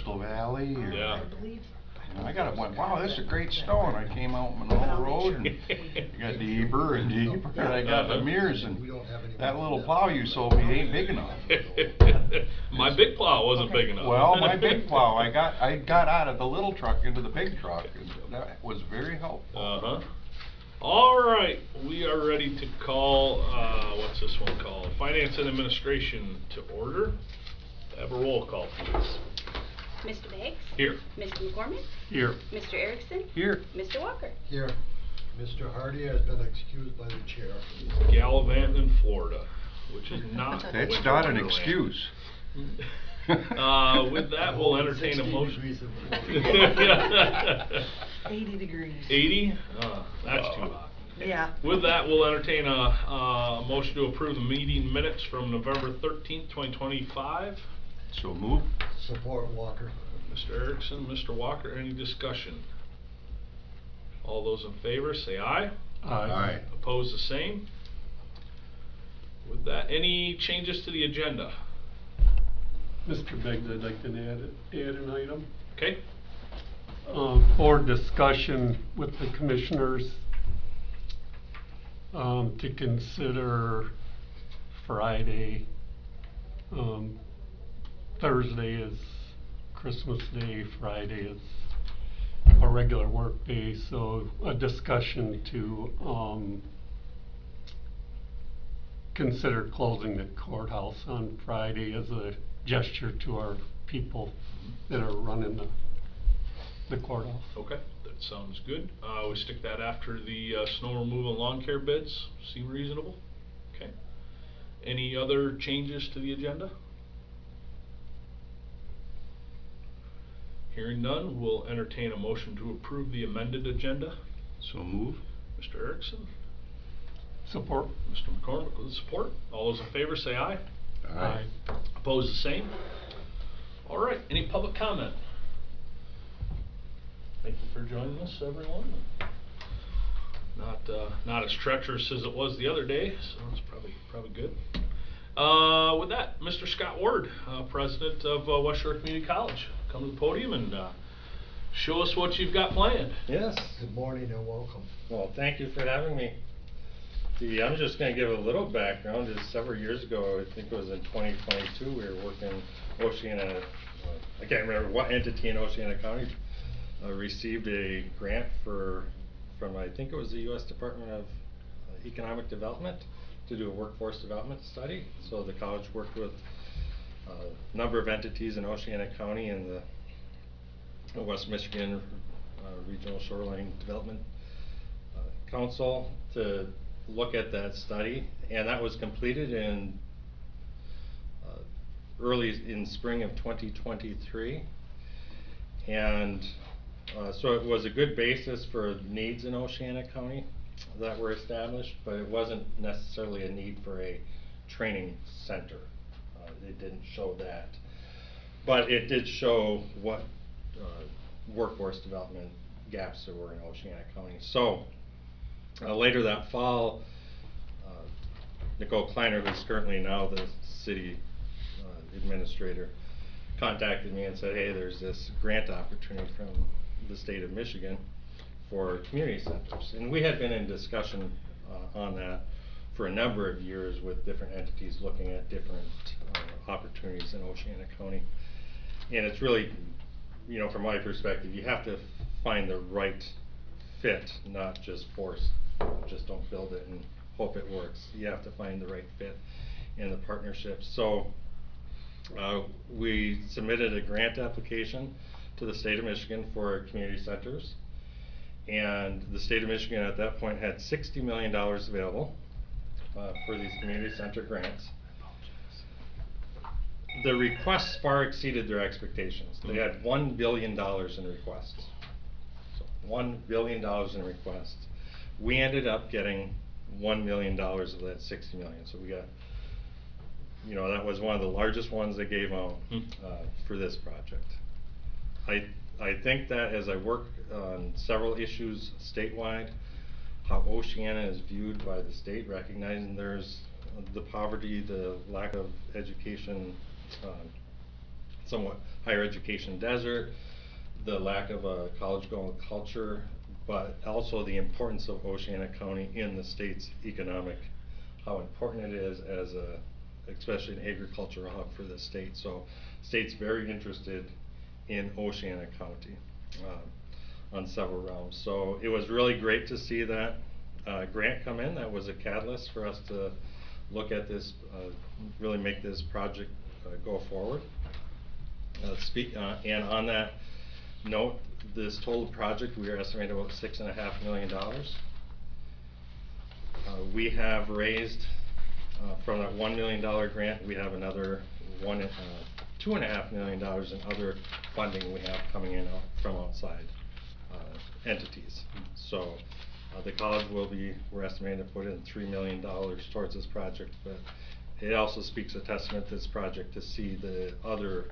Crystal Valley. Or, Yeah. I believe. and I got it, went, wow, this is a great stone. I came out Monroe Road and you got deeper and deeper, and I got the mirrors, and that little plow you sold me ain't big enough. My big plow wasn't big enough. Well, my big plow, I got out of the little truck into the big truck, and that was very helpful. Uh-huh. All right, we are ready to call, what's this one called? Finance and Administration to order. Have a roll call, please. Mr. Beggs? Here. Mr. McCormick? Here. Mr. Erickson? Here. Mr. Walker? Here. Mr. Hardy has been excused by the chair. Gallivanting, Florida, which is not. That's Winter not an Wonderland. excuse. With that, we'll entertain a 60 motion. degrees in Florida. 80 degrees. 80? That's too hot. Yeah. With that, we'll entertain a motion to approve the meeting minutes from November 13th, 2025. So move. Support Walker. Mr. Erickson, Mr. Walker, any discussion? All those in favor say aye. Aye. Opposed, the same. With that, any changes to the agenda? Mr. Beggs, I'd like to add an item. Okay. For discussion with the commissioners, to consider Friday. Thursday is Christmas Day, Friday is a regular work day, so a discussion to consider closing the courthouse on Friday as a gesture to our people that are running the courthouse. Okay, that sounds good. We stick that after the snow removal and lawn care bids. Seem reasonable? Okay. Any other changes to the agenda? Hearing none, we'll entertain a motion to approve the amended agenda. So move. Mr. Erickson? Support. Mr. McCormick with support. All those in favor say aye. Aye. Opposed, the same. All right, any public comment? Thank you for joining us, everyone. Not as treacherous as it was the other day, so it's probably good. With that, Mr. Scott Ward, President of West Shore Community College, come to the podium and show us what you've got planned. Yes. Good morning and welcome. Well, thank you for having me. I'm just going to give a little background. Just several years ago, I think it was in 2022, we were working Oceana. I can't remember what entity in Oceana County received a grant from I think it was the U.S. Department of Economic Development to do a workforce development study. So the college worked with a number of entities in Oceana County and the West Michigan Regional Shoreline Development Council to look at that study, and that was completed in early in spring of 2023, and so it was a good basis for needs in Oceana County that were established, but it wasn't necessarily a need for a training center. It didn't show that, but it did show what workforce development gaps there were in Oceana County. So later that fall, Nicole Kleiner, who's currently now the city administrator, contacted me and said, hey, there's this grant opportunity from the state of Michigan for community centers. And we had been in discussion on that for a number of years with different entities looking at different opportunities in Oceana County. And it's really, you know, from my perspective, you have to find the right fit, not just force. Just don't build it and hope it works. You have to find the right fit in the partnership. So we submitted a grant application to the state of Michigan for community centers, and the state of Michigan at that point had $60 million available for these community center grants. The requests far exceeded their expectations. They had $1 billion in requests. So $1 billion in requests. We ended up getting $1 million of that $60 million. So we got, you know, that was one of the largest ones they gave out for this project. I think that as I work on several issues statewide, how Oceana is viewed by the state, recognizing there's the poverty, the lack of education somewhat higher education desert, the lack of a college-going culture, but also the importance of Oceana County in the state's economic, how important it is as a, especially an agricultural hub for the state. So state's very interested in Oceana County on several realms. So it was really great to see that grant come in. That was a catalyst for us to look at this, really make this project go forward. And on that note, this total project, we are estimating about $6.5 million. We have raised, from that $1 million grant, we have another $2.5 million in other funding we have coming in from outside entities. So the college will be, we're estimating to put in $3 million towards this project, but it also speaks a testament to this project to see the other,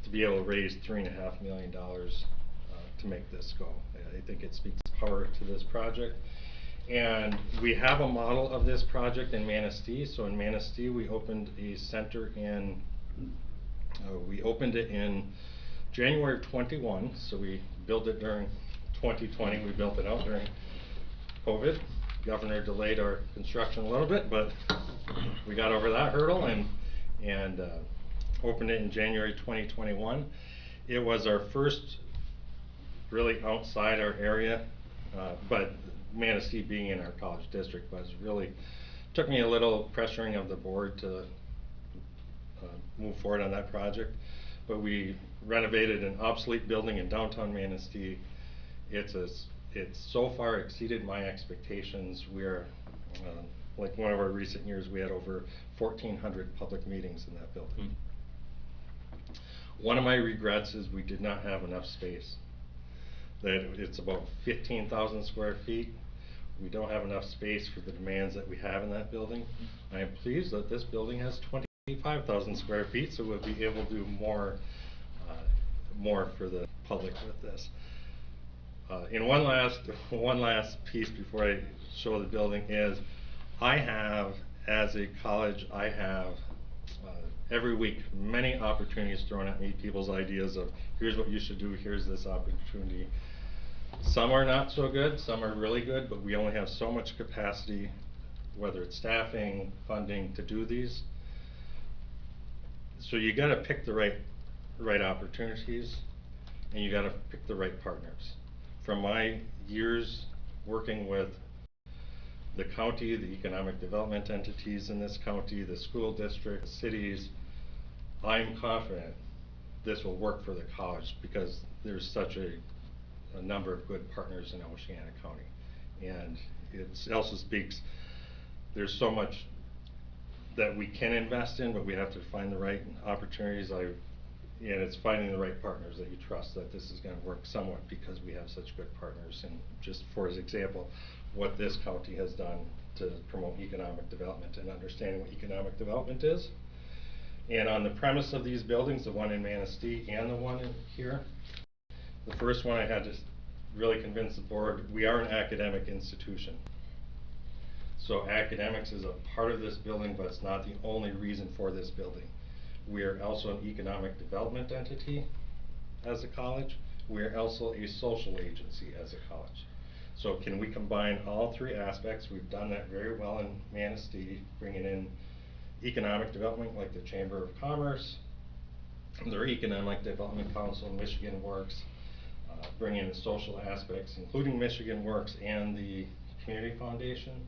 to be able to raise $3.5 million to make this go. I think it speaks power to this project. And we have a model of this project in Manistee. So in Manistee, we opened a center in, we opened it in January of 21. So we built it during 2020. We built it out during COVID. Governor delayed our construction a little bit, but we got over that hurdle and opened it in January 2021. It was our first really outside our area, but Manistee being in our college district was really, took me a little pressuring of the board to move forward on that project. But we renovated an obsolete building in downtown Manistee. It's so far exceeded my expectations. We're, like one of our recent years, we had over 1,400 public meetings in that building. One of my regrets is we did not have enough space. That it's about 15,000 square feet. We don't have enough space for the demands that we have in that building. I am pleased that this building has 25,000 square feet, so we'll be able to do more for the public with this. And one last piece before I show the building is, I have, as a college, I have every week many opportunities thrown at me, people's ideas of here's what you should do, here's this opportunity. Some are not so good, some are really good, but we only have so much capacity, whether it's staffing, funding, to do these. So you gotta pick the right opportunities, and you gotta pick the right partners. From my years working with the county, the economic development entities in this county, the school district, cities, I'm confident this will work for the college because there's such a number of good partners in Oceana County. And it also speaks, there's so much that we can invest in, but we have to find the right opportunities. And it's finding the right partners that you trust that this is going to work somewhat because we have such good partners. And just for example, what this county has done to promote economic development and understanding what economic development is. And on the premise of these buildings, the one in Manistee and the one in here, the first one I had to really convince the board, we are an academic institution. So academics is a part of this building, but it's not the only reason for this building. We are also an economic development entity as a college. We are also a social agency as a college. So can we combine all three aspects? We've done that very well in Manistee, bringing in economic development like the Chamber of Commerce, their Economic Development Council, Michigan Works, bringing in the social aspects, including Michigan Works and the Community Foundation.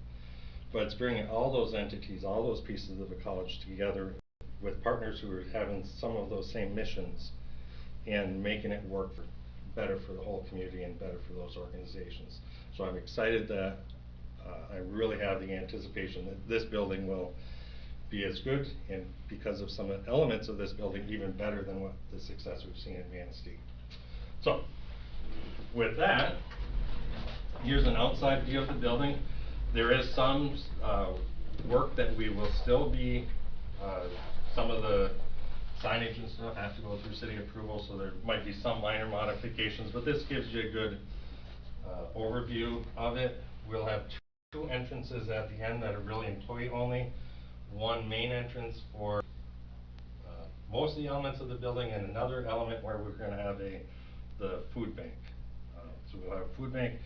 But it's bringing all those entities, all those pieces of the college together with partners who are having some of those same missions and making it work better for the whole community and better for those organizations. So I'm excited that I really have the anticipation that this building will be as good, and because of some elements of this building, even better than what the success we've seen in Manistee. So with that, here's an outside view of the building. There is some work that we will still be, some of the signage and stuff have to go through city approval, so there might be some minor modifications, but this gives you a good overview of it. We'll have two entrances at the end that are really employee only. One main entrance for most of the elements of the building, and another element where we're gonna have the food bank. So we'll have a food bank.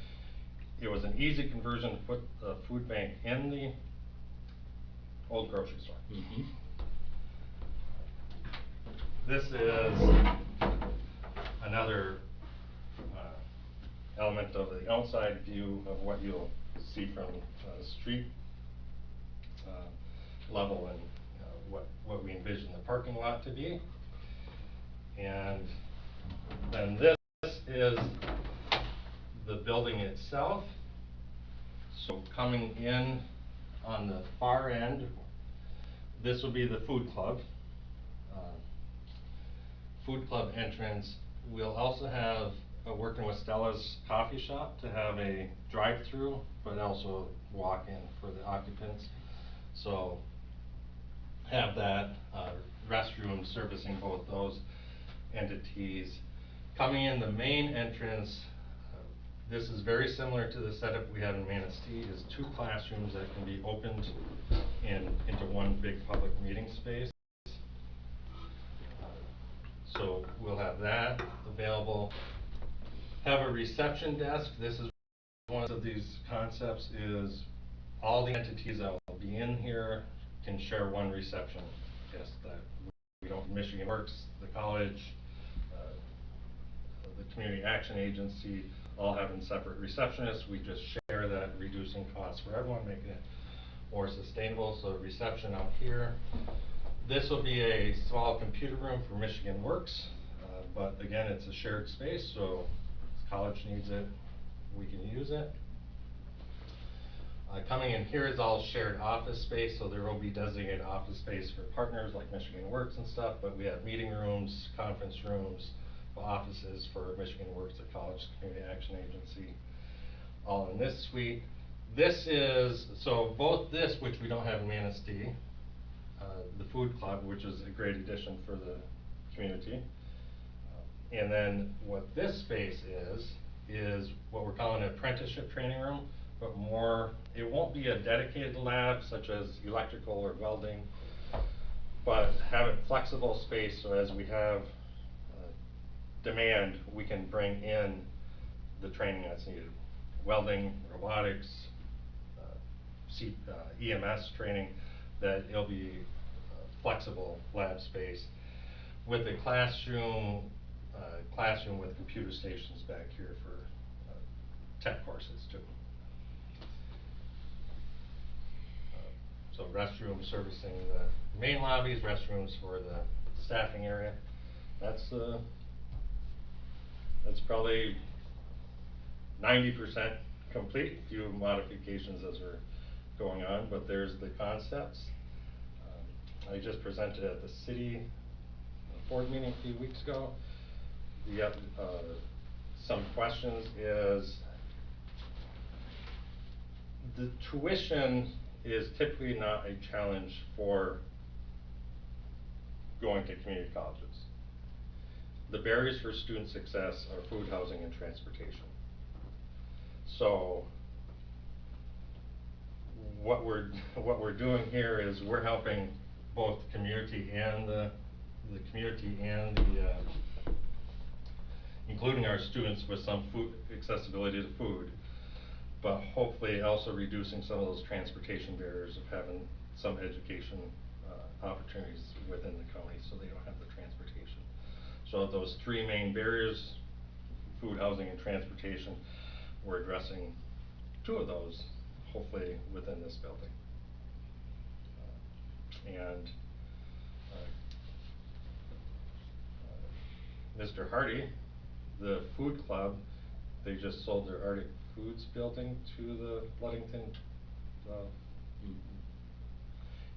It was an easy conversion to put the food bank in the old grocery store. Mm-hmm. This is another element of the outside view of what you'll see from street level, and what we envision the parking lot to be. And then this is the building itself. So coming in on the far end, this will be the food club. Food club entrance. We'll also have, working with Stella's Coffee Shop, to have a drive-through, but also walk-in for the occupants. So have that restroom servicing both those entities. Coming in the main entrance, this is very similar to the setup we have in Manistee, is 2 classrooms that can be opened into one big public meeting space. So we'll have that available. Have a reception desk. This is one of these concepts, is all the entities that will be in here can share one reception desk. That we don't, Michigan Works, the college, the Community Action Agency, all having separate receptionists. We just share that, reducing costs for everyone, making it more sustainable. So reception out here. This will be a small computer room for Michigan Works, but again, it's a shared space, so if college needs it, we can use it. Coming in here is all shared office space, so there will be designated office space for partners like Michigan Works and stuff, but we have meeting rooms, conference rooms, offices for Michigan Works, the college Community Action Agency, all in this suite. This is, so both this, which we don't have in Manistee, the food club, which is a great addition for the community. And then what this space is what we're calling an apprenticeship training room, but more, it won't be a dedicated lab such as electrical or welding, but have a flexible space, so as we have demand, we can bring in the training that's needed. Welding, robotics, EMS training, that it'll be flexible lab space with a classroom with computer stations back here for tech courses too. So restrooms servicing the main lobbies, restrooms for the staffing area. That's probably 90% complete. A few modifications as we're going on, but there's the concepts. I just presented at the city board meeting a few weeks ago. We have some questions. Is the tuition is typically not a challenge for going to community colleges. The barriers for student success are food, housing, and transportation. So what we're doing here is we're helping both the community and the including our students with some food accessibility to food, but hopefully also reducing some of those transportation barriers of having some education opportunities within the county, so they don't have the transportation. So those 3 main barriers, food, housing, and transportation, we're addressing 2 of those, hopefully within this building. Mr. Hardy, the food club, they just sold their Arctic Foods building to the Ludington,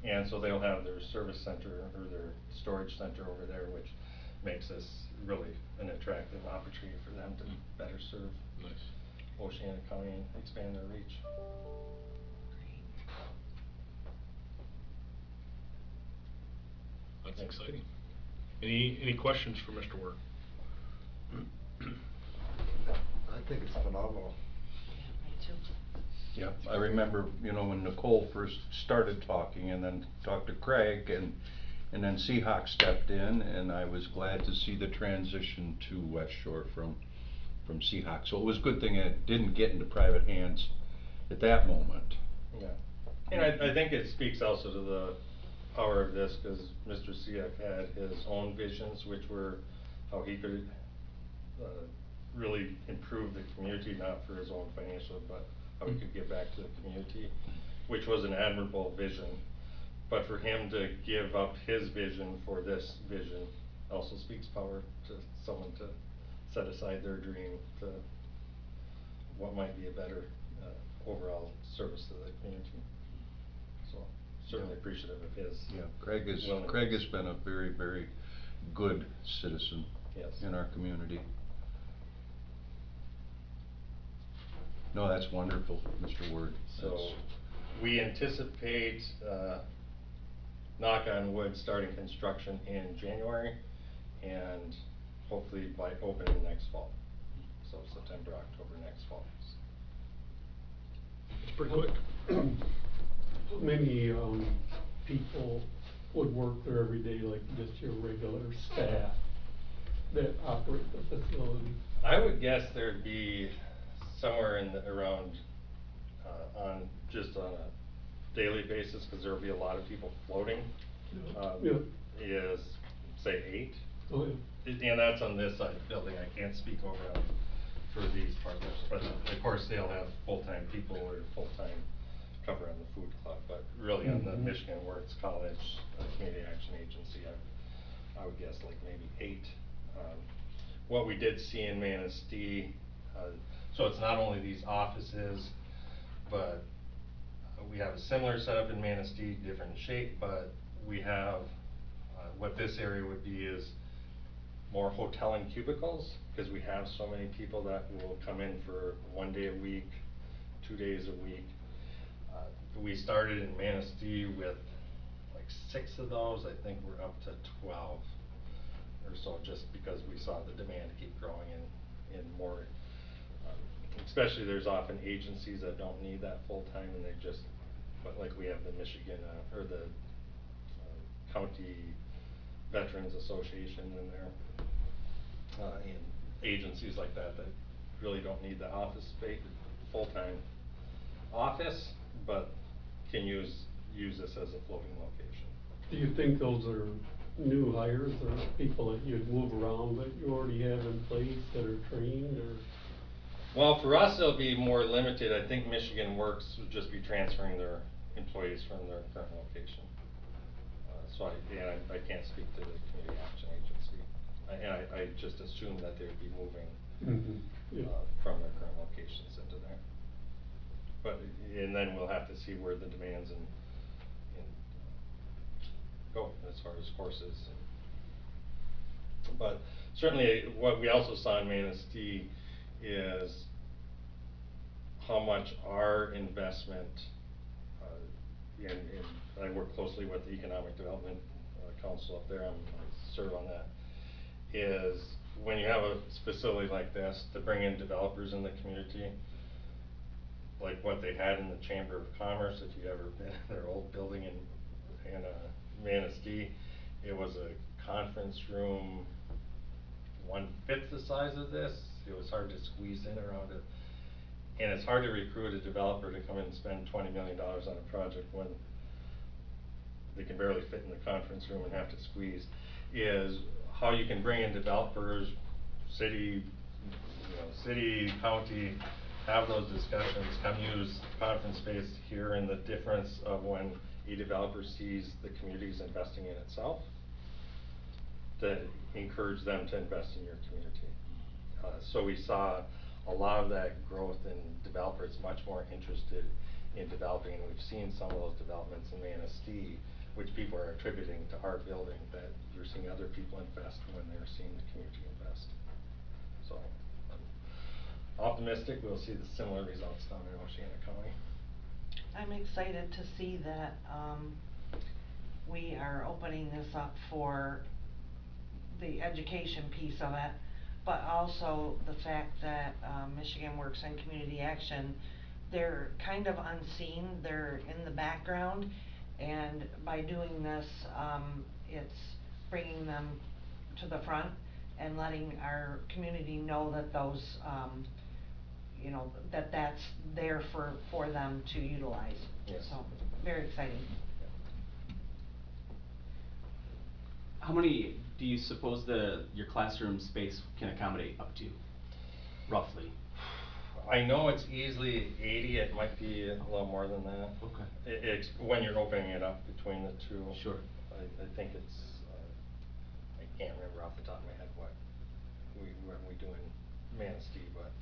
and so they'll have their service center or their storage center over there, which makes this really an attractive opportunity for them to better serve Oceana County and expand their reach. That's exciting. Any questions for Mr. Work? I think it's phenomenal. Yeah, I remember, when Nicole first started talking and then talked to Craig, and And then Seahawk stepped in, and I was glad to see the transition to West Shore from Seahawk. So it was a good thing it didn't get into private hands at that moment. Yeah, and I think it speaks also to the power of this, because Mr. Seahawk had his own visions, which were how he could really improve the community, not for his own financial, but how he could give back to the community, which was an admirable vision. But for him to give up his vision for this vision also speaks power to someone to set aside their dream to what might be a better overall service to the community. So certainly appreciative of his. Yeah, Craig has willingness. been a very, very good citizen. Yes. In our community. No, that's wonderful, Mr. Word. So we anticipate, knock on wood, starting construction in January and hopefully by opening next fall. So September, October next fall. It's pretty quick. How many, people would work there every day, like just your regular staff that operate the facility? I would guess there'd be somewhere in the, around, on a daily basis, because there'll be a lot of people floating, Yeah. is say 8. Oh, yeah. And that's on this side of the building. I can't speak over on for these partners, but of course they'll have full-time people or full-time cover on the food club, but really on the Michigan Works College Community Action Agency, I would guess like maybe 8. What we did see in Manistee, so it's not only these offices, but we have a similar setup in Manistee, different shape, but we have what this area would be is more hotel and cubicles, because we have so many people that will come in for 1 day a week, 2 days a week. We started in Manistee with like 6 of those. I think we're up to 12 or so, just because we saw the demand keep growing in more, especially there's often agencies that don't need that full time, and they just, but like we have the Michigan, or the County Veterans Association in there, and agencies like that that really don't need the office space, full-time office, but can use this as a floating location. Do you think those are new hires or people that you'd move around that you already have in place that are trained, or? Well, for us, it'll be more limited. I think Michigan Works would just be transferring their employees from their current location. So I can't speak to the Community Action Agency. I just assume that they would be moving Yeah. from their current locations into there. But, and then we'll have to see where the demands and go as far as courses. But certainly what we also saw in Manistee is how much our investment, and I work closely with the Economic Development Council up there, I serve on that, is when you have a facility like this to bring in developers in the community, like what they had in the Chamber of Commerce, if you've ever been in their old building in Manistee, it was a conference room 1/5 the size of this. It was hard to squeeze in around it. And it's hard to recruit a developer to come in and spend $20 million on a project when they can barely fit in the conference room and have to squeeze, is how you can bring in developers, city, county, have those discussions, come use conference space here, and the difference of when a developer sees the community's investing in itself, to encourage them to invest in your community. So we saw a lot of that growth in developers much more interested in developing, and we've seen some of those developments in Manistee, which people are attributing to our building, that you're seeing other people invest when they're seeing the community invest. So I'm optimistic we'll see the similar results down in Oceana County. I'm excited to see that we are opening this up for the education piece of it, but also the fact that Michigan Works and Community Action, they're kind of unseen, they're in the background, and by doing this, it's bringing them to the front and letting our community know that those, you know, that's there for them to utilize. Yes. So, very exciting. How many do you suppose your classroom space can accommodate up to, roughly? I know it's easily 80, it might be a little more than that. Okay. It's when you're opening it up between the two. Sure. I think it's, I can't remember off the top of my head what we do in Manistee, but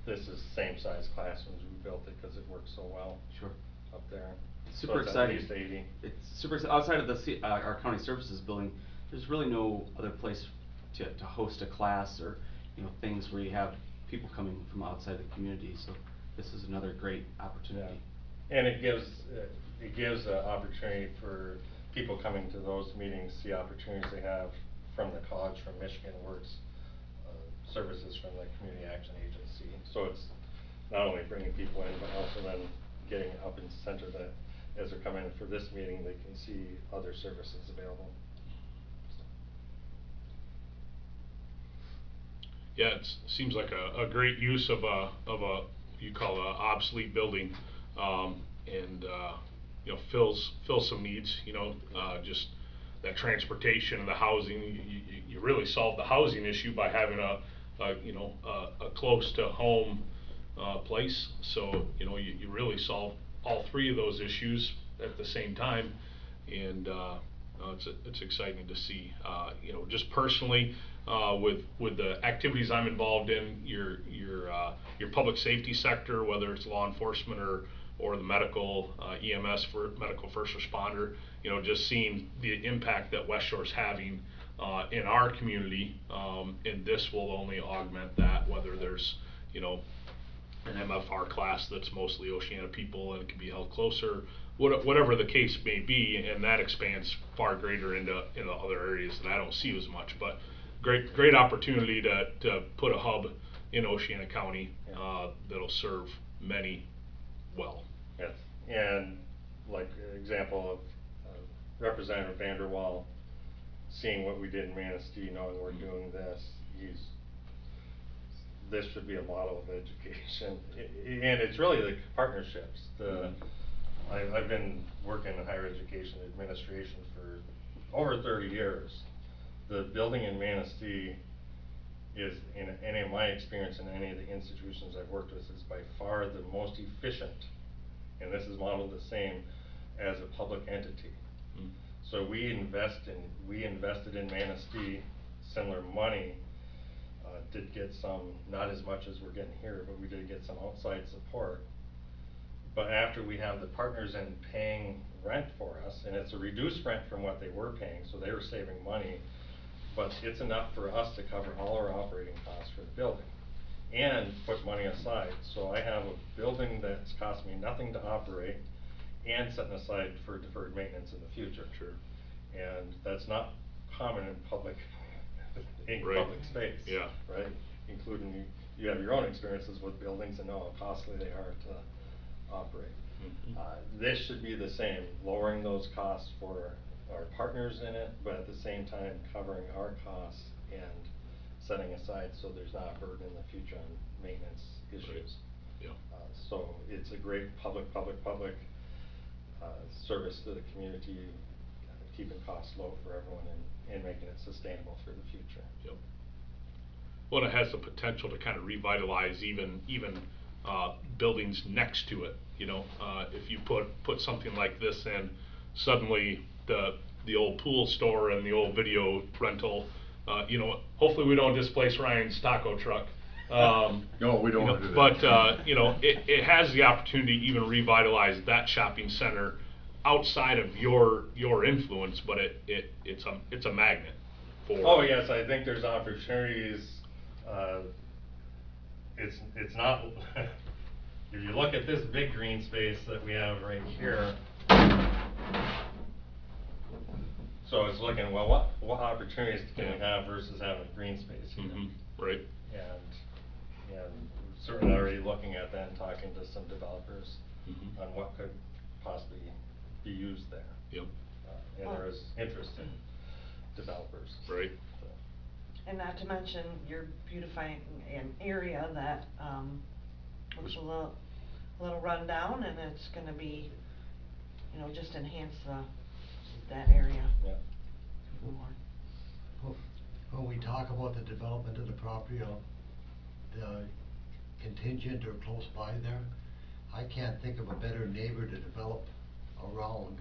this is same size classrooms. We built it because it works so well. Sure. Up there. Super So it's exciting. At least 80. It's super outside of our county services building. There's really no other place to host a class or, you know, things where you have people coming from outside the community. So this is another great opportunity. Yeah. And it gives an opportunity for people coming to those meetings, see opportunities they have from the college, from Michigan Works, services from the Community Action Agency. So it's not only bringing people in, but also then getting up in center that as they're coming in for this meeting, they can see other services available. Yeah, it seems like a great use of a you call a obsolete building, and you know, fills some needs. You know, just that transportation and the housing. You really solve the housing issue by having a close to home place. So you know, you really solve all three of those issues at the same time, and it's exciting to see. You know, just personally, with the activities I'm involved in, your public safety sector, whether it's law enforcement or the medical EMS for medical first responder, you know, just seeing the impact that West Shore's having in our community, and this will only augment that. Whether there's, you know, an MFR class that's mostly Oceana people and it can be held closer, whatever the case may be, and that expands far greater into other areas that I don't see as much. But great opportunity to put a hub in Oceana County that'll serve many well. Yes, and like an example of Representative Vanderwall seeing what we did in Manistee, knowing we're doing this, this should be a model of education. And it's really the partnerships. I've been working in higher education administration for over 30 years. The building in Manistee is, in any of my experience in any of the institutions I've worked with, is by far the most efficient, and this is modeled the same as a public entity. So we invested in Manistee similar money, did get some, not as much as we're getting here, but we did get some outside support. But after we have the partners in paying rent for us, and it's a reduced rent from what they were paying, so they were saving money, but it's enough for us to cover all our operating costs for the building and put money aside. So I have a building that's cost me nothing to operate and setting aside for deferred maintenance in the future. Sure. And that's not common in public Right. public space. Yeah. Right? Including you have your own experiences with buildings and know how costly they are to operate. Mm-hmm. This should be the same, lowering those costs for our partners in it, but at the same time covering our costs and setting aside so there's not a burden in the future on maintenance issues. Right. Yeah. So it's a great public service to the community, keeping costs low for everyone and making it sustainable for the future. Yep. Well, it has the potential to kind of revitalize even buildings next to it. You know, if you put something like this in, suddenly the old pool store and the old video rental, you know, hopefully we don't displace Ryan's taco truck. No, we don't you know, want to do that. But you know, it has the opportunity to even revitalize that shopping center outside of your influence, but it's a magnet for. Oh yes, I think there's opportunities. It's not. If you look at this big green space that we have right here, so it's looking, well, what opportunities can we have versus having a green space here? Mm-hmm. Right. And certainly already looking at that and talking to some developers Mm-hmm. on what could possibly be used there. Yep. And there is interest in developers. Right. So. And not to mention, you're beautifying an area that, looks a little run down, and it's gonna be, you know, just enhance that area. Yeah. more. When we talk about the development of the property, the contingent or close by there, I can't think of a better neighbor to develop around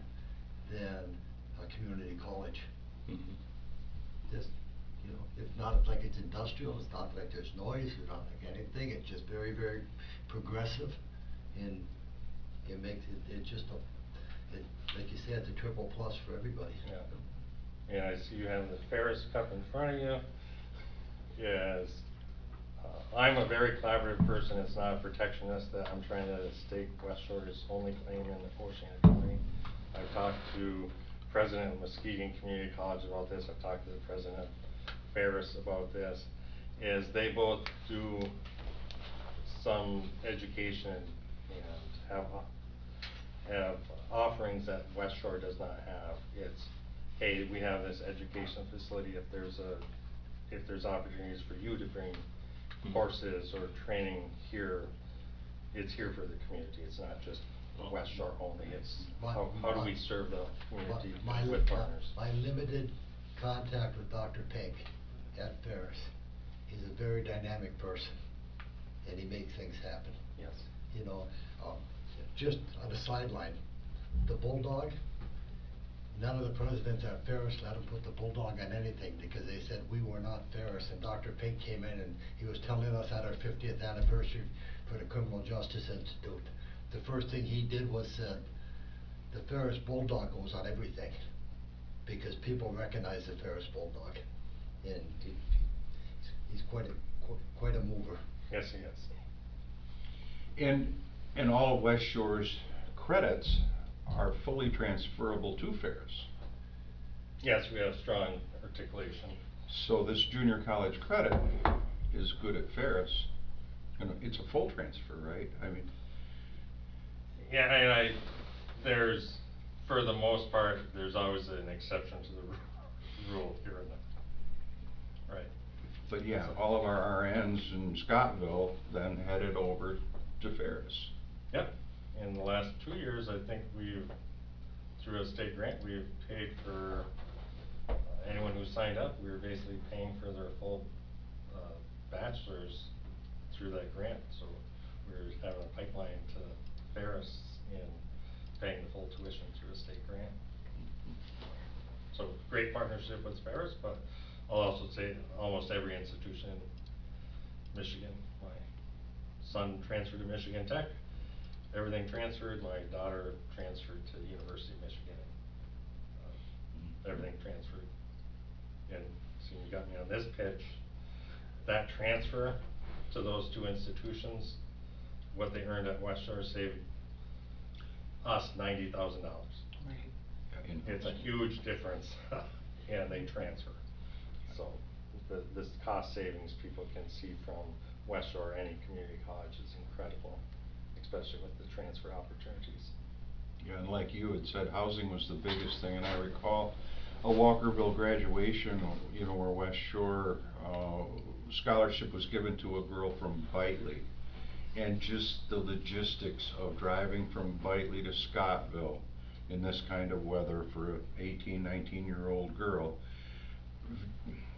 than a community college. Just, you know, it's not like it's industrial, it's not like there's noise, it's not like anything, it's just very, very progressive, and it makes it's just like you said, it's a triple plus for everybody. Yeah. Yeah, I see you have the Ferris Cup in front of you. Yes. I'm a very collaborative person. It's not a protectionist that I'm trying to stake West Shore's only claim in Oceana County. I've talked to President of Muskegon Community College about this. I've talked to the President of Ferris about this. Is they both do some education and have offerings that West Shore does not have. It's, hey, we have this education facility. If there's opportunities for you to bring courses or training here, it's here for the community. It's not just West Shore only. It's how do we serve the community with partners. My limited contact with Dr. Pink at Ferris, he's a very dynamic person, and he makes things happen. Yes. You know, just on the sideline, the Bulldog, none of the presidents at Ferris let him put the Bulldog on anything because they said we were not Ferris, and Dr. Pink came in and he was telling us at our 50th anniversary for the Criminal Justice Institute. The first thing he did was said, the Ferris Bulldog goes on everything because people recognize the Ferris Bulldog, and he's quite a mover. Yes, he is. And all of West Shore's credits are fully transferable to Ferris. Yes, we have strong articulation. So this junior college credit is good at Ferris. You know, it's a full transfer, right? I mean. Yeah, and there's, for the most part, there's always an exception to the rule here and there. Right. But yeah, all of our RNs in Scottville then headed over to Ferris. Yep. In the last 2 years, I think we've, through a state grant, we've paid for anyone who signed up. We were basically paying for their full bachelor's through that grant. So we're having a pipeline to Ferris in paying the full tuition through a state grant. So great partnership with Ferris, but I'll also say almost every institution in Michigan. My son transferred to Michigan Tech. Everything transferred. My daughter transferred to the University of Michigan. Everything transferred. And so you got me on this pitch. That transfer to those two institutions, what they earned at West Shore saved us $90,000. Right. It's a huge difference, and they transfer. So this cost savings people can see from West Shore or any community college is incredible, especially with the transfer opportunities. Yeah, and like you had said, housing was the biggest thing, and I recall a Walkerville graduation, you know, where West Shore scholarship was given to a girl from Bitely, and just the logistics of driving from Bitely to Scottville in this kind of weather for an 18, 19-year-old girl,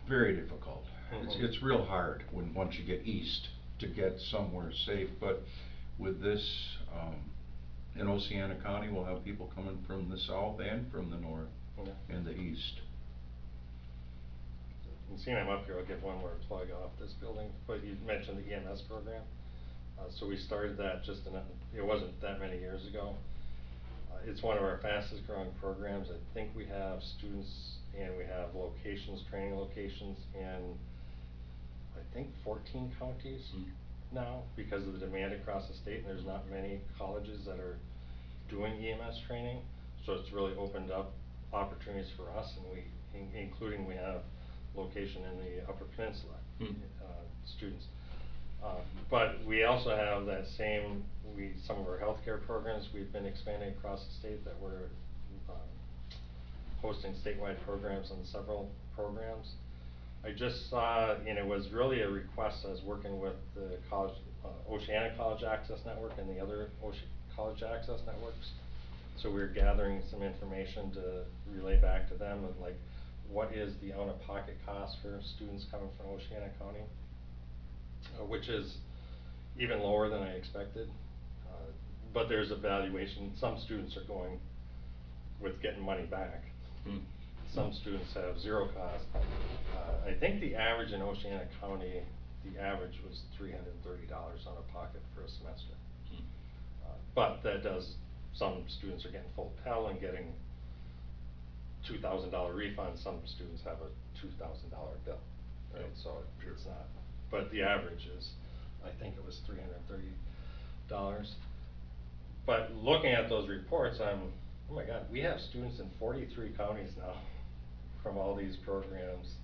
very difficult. It's real hard once you get east to get somewhere safe, but with this, in Oceana County, we'll have people coming from the south and from the north and the east. And seeing I'm up here, I'll give one more plug off this building, but you mentioned the EMS program. So we started that it wasn't that many years ago. It's one of our fastest growing programs. I think we have students and we have locations, training locations in, I think 14 counties now because of the demand across the state, and there's not many colleges that are doing EMS training. So it's really opened up opportunities for us, and including we have location in the Upper Peninsula students. But we also have that same, some of our healthcare programs we've been expanding across the state that we're hosting statewide programs on several programs. I just saw, and it was really a request, I was working with the college, Oceana College Access Network and the other college access networks. So we were gathering some information to relay back to them of like, what is the out-of-pocket cost for students coming from Oceana County? Which is even lower than I expected. But there's a valuation. Some students are going with getting money back. Some students have zero cost. I think the average in Oceana County, the average was $330 out of pocket for a semester. But that does, some students are getting full Pell and getting $2,000 refund. Some students have a $2,000 bill, right? Yep. So it's not, but the average is, I think it was $330. But looking at those reports, oh my God, we have students in 43 counties now from all these programs.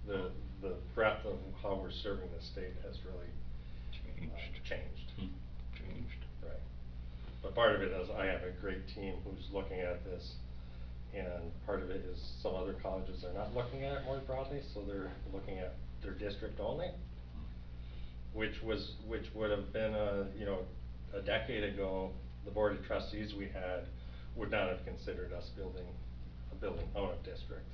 The breadth of how we're serving the state has really changed. Changed. Right. But part of it is I have a great team who's looking at this, and part of it is some other colleges are not looking at it more broadly, so they're looking at their district only, which would have been a decade ago, the board of trustees we had would not have considered us building a building out of district.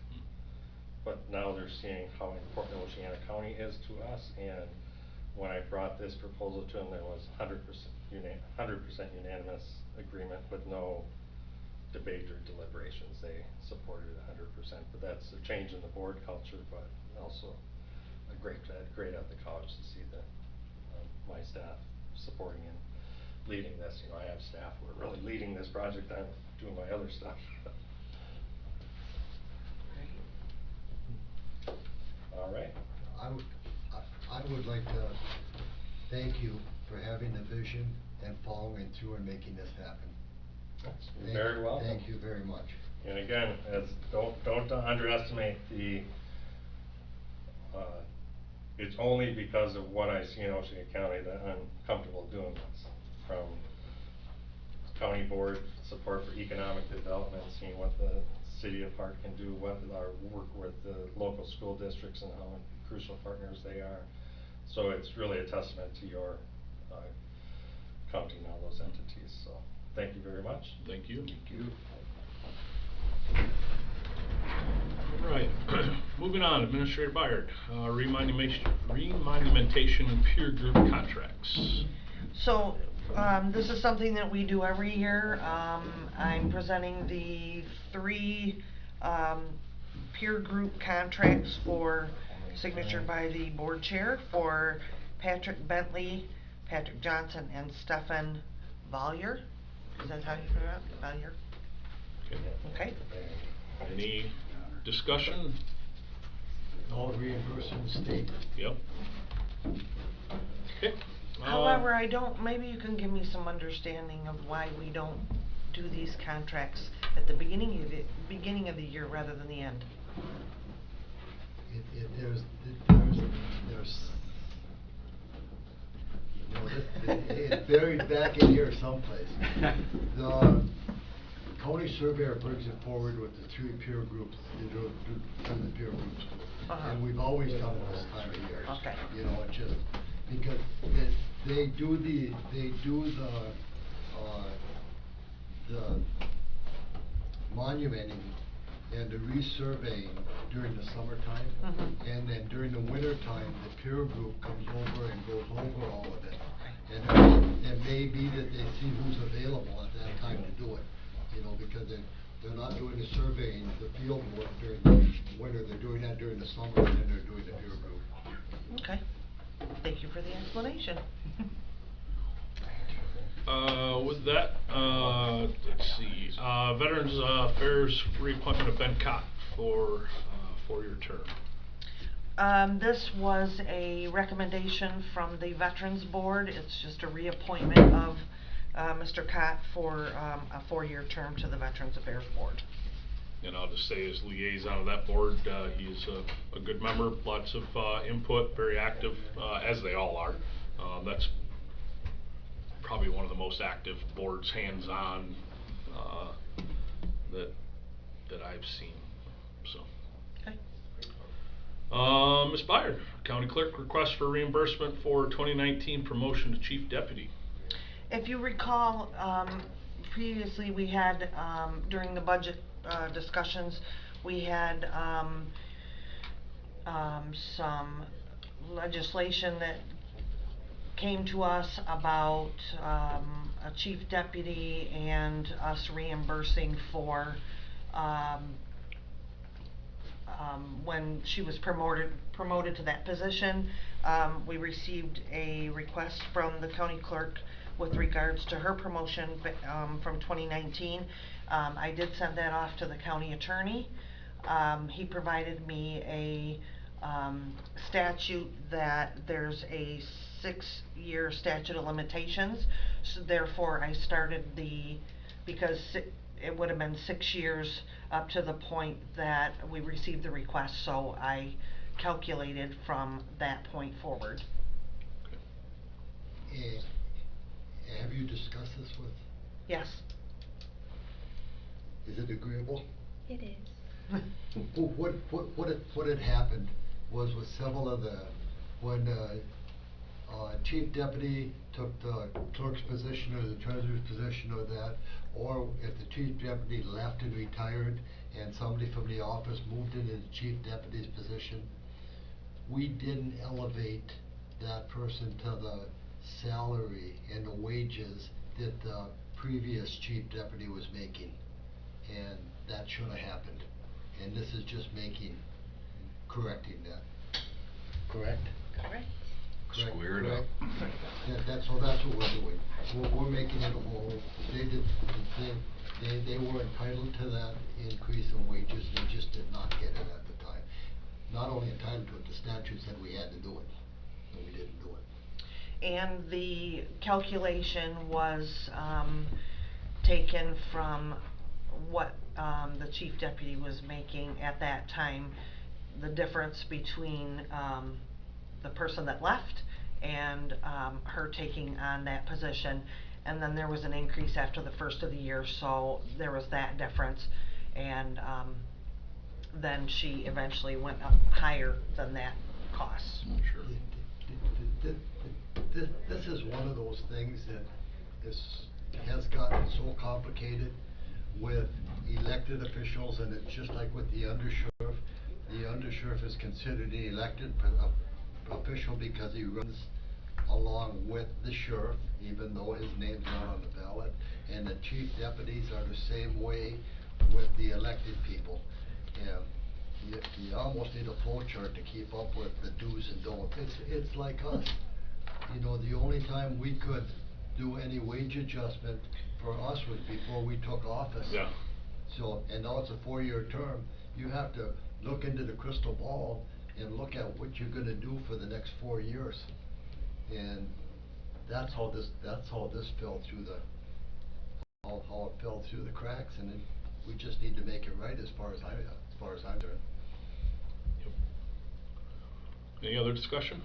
But now they're seeing how important Oceana County is to us, and when I brought this proposal to them, there was 100% unanimous agreement with no debate or deliberations. They supported it 100%, but that's a change in the board culture, but also a great at the college to see that my staff supporting and leading this. I have staff who are really leading this project. I'm doing my other stuff. All right. I would like to thank you for having the vision and following through and making this happen. You're very welcome. Thank you very much. And again, don't underestimate the. It's only because of what I see in Oceana County that I'm comfortable doing this. From county board support for economic development, seeing what the city of Hart can do, what our work with the local school districts and how crucial partners they are. So it's really a testament to your county and all those entities. So thank you very much. Thank you. Thank you. All right, moving on, Administrator Byard, remonumentation peer group contracts. So, this is something that we do every year. I'm presenting the 3 peer group contracts for signature by the board chair for Patrick Bentley, Patrick Johnson, and Stefan Valier. Is that how you pronounce it? Valier? Okay. Any discussion? All reimbursement state. Yep. Okay. However, maybe you can give me some understanding of why we don't do these contracts at the beginning of the year rather than the end. It's buried back in here someplace. The county surveyor brings it forward with the 3 peer groups, the peer groups. And we've always done it this time of year. Okay. It's just because they do the monumenting and the resurveying during the summertime. And then during the winter time, the peer group comes over and goes over all of it. And it may be that they see who's available at that time to do it, because they're not doing the surveying, the field work during the winter, they're doing that during the summer, and then they're doing the peer group. Okay. Thank you for the explanation. With that, let's see, Veterans Affairs reappointment of Ben Cott for 4-year term. This was a recommendation from the Veterans Board. It's just a reappointment of Mr. Cott for a 4-year term to the Veterans Affairs Board. And I'll just say, as liaison of that board, he's a good member, lots of input, very active, as they all are. That's probably one of the most active boards, hands-on, that that I've seen, so. Okay. Ms. Byard, County Clerk, request for reimbursement for 2019 promotion to Chief Deputy. If you recall, previously we had, during the budget discussions, we had some legislation that came to us about a chief deputy and us reimbursing for when she was promoted to that position. We received a request from the county clerk with regards to her promotion from 2019. I did send that off to the county attorney. He provided me a statute that there's a 6-year statute of limitations, so therefore I started because it would have been 6 years up to the point that we received the request, so I calculated from that point forward. Have you discussed this with? Yes. Is it agreeable? It is. What had happened was with several of when chief deputy took the clerk's position or the treasurer's position or that, or if the chief deputy left and retired and somebody from the office moved into the chief deputy's position, we didn't elevate that person to the salary and the wages that the previous chief deputy was making, and that should have happened. And this is just correcting that. Correct? Correct. Correct, Square it up. correct. Yeah, that's what we're doing. We're making it whole. They were entitled to that increase in wages, they just did not get it at the time. Not only entitled to it, the statute said we had to do it, and we didn't do it. And the calculation was taken from what the chief deputy was making at that time, the difference between the person that left and her taking on that position, and then there was an increase after the first of the year, so there was that difference, and then she eventually went up higher than that cost. Sure. This is one of those things that has gotten so complicated with elected officials, and it's just like with the undersheriff. The undersheriff is considered an elected official because he runs along with the sheriff, even though his name's not on the ballot. And the chief deputies are the same way with the elected people. You almost need a flow chart to keep up with the do's and don'ts. It's like us. You know, the only time we could do any wage adjustment for us was before we took office. Yeah. So, and now it's a 4-year term. You have to look into the crystal ball and look at what you're gonna do for the next 4 years. And that's how this fell through how it fell through the cracks, and we just need to make it right as far as I'm concerned. Yep. Any other discussion?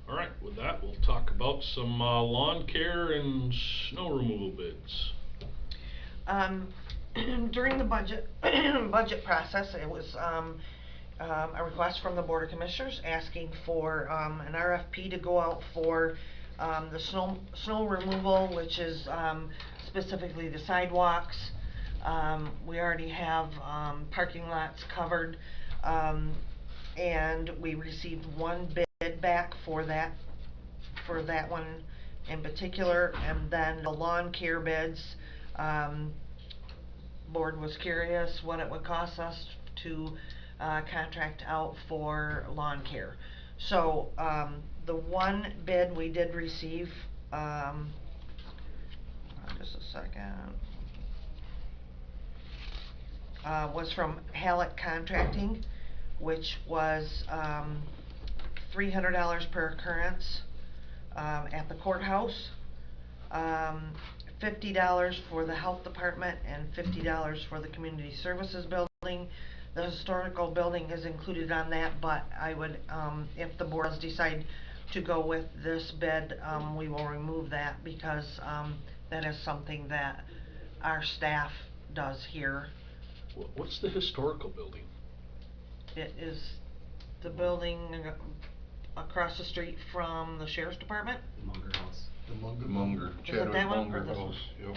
All right, with that, we'll talk about some lawn care and snow removal bids. During the budget process, it was a request from the Board of Commissioners asking for an RFP to go out for the snow removal, which is specifically the sidewalks. We already have parking lots covered, and we received one bid back for that one in particular, and then the lawn care bids. Board was curious what it would cost us to contract out for lawn care. So the one bid we did receive, just a second, was from Hallett Contracting, which was $300 per occurrence at the courthouse, $50 for the health department, and $50 for the community services building. The historical building is included on that, but I would, if the board does decide to go with this bid, we will remove that because that is something that our staff does here. What's the historical building? It is the building across the street from the sheriff's department. Munger House. The Munger. Munger, Is it Chadwick that one or Munger this one? House, yep.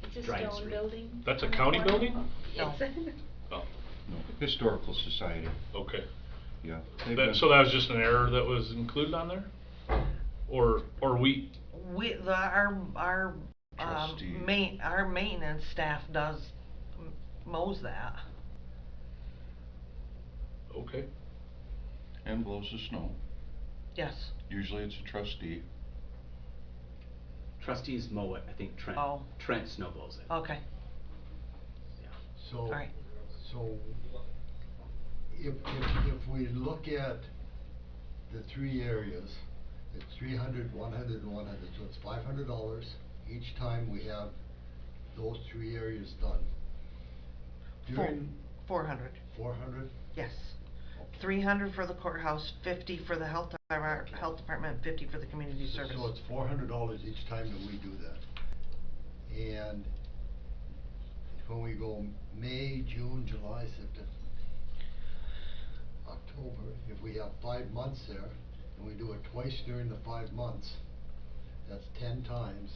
It's a Dryden stone Street. building. That's a on the county corner. building? No. Yes. Oh, No, Historical Society, okay. yeah. They've That, been- so that was just an error that was included on there? Or we, Our Trustee. our maintenance staff does mows that. okay. And blows the snow. Yes. Usually it's a trustee. Trustees mow it, I think Trent, Oh. Trent snow blows it. Okay. Yeah. So, Alright. so if we look at the three areas, it's 300, 100, and 100, so it's $500 each time we have those three areas done. During 400. 400? Yes. 300 for the courthouse, 50 for the health department, 50 for the community service. So it's $400 each time that we do that. And when we go May, June, July, September, October, if we have 5 months there, and we do it twice during the 5 months, that's 10 times,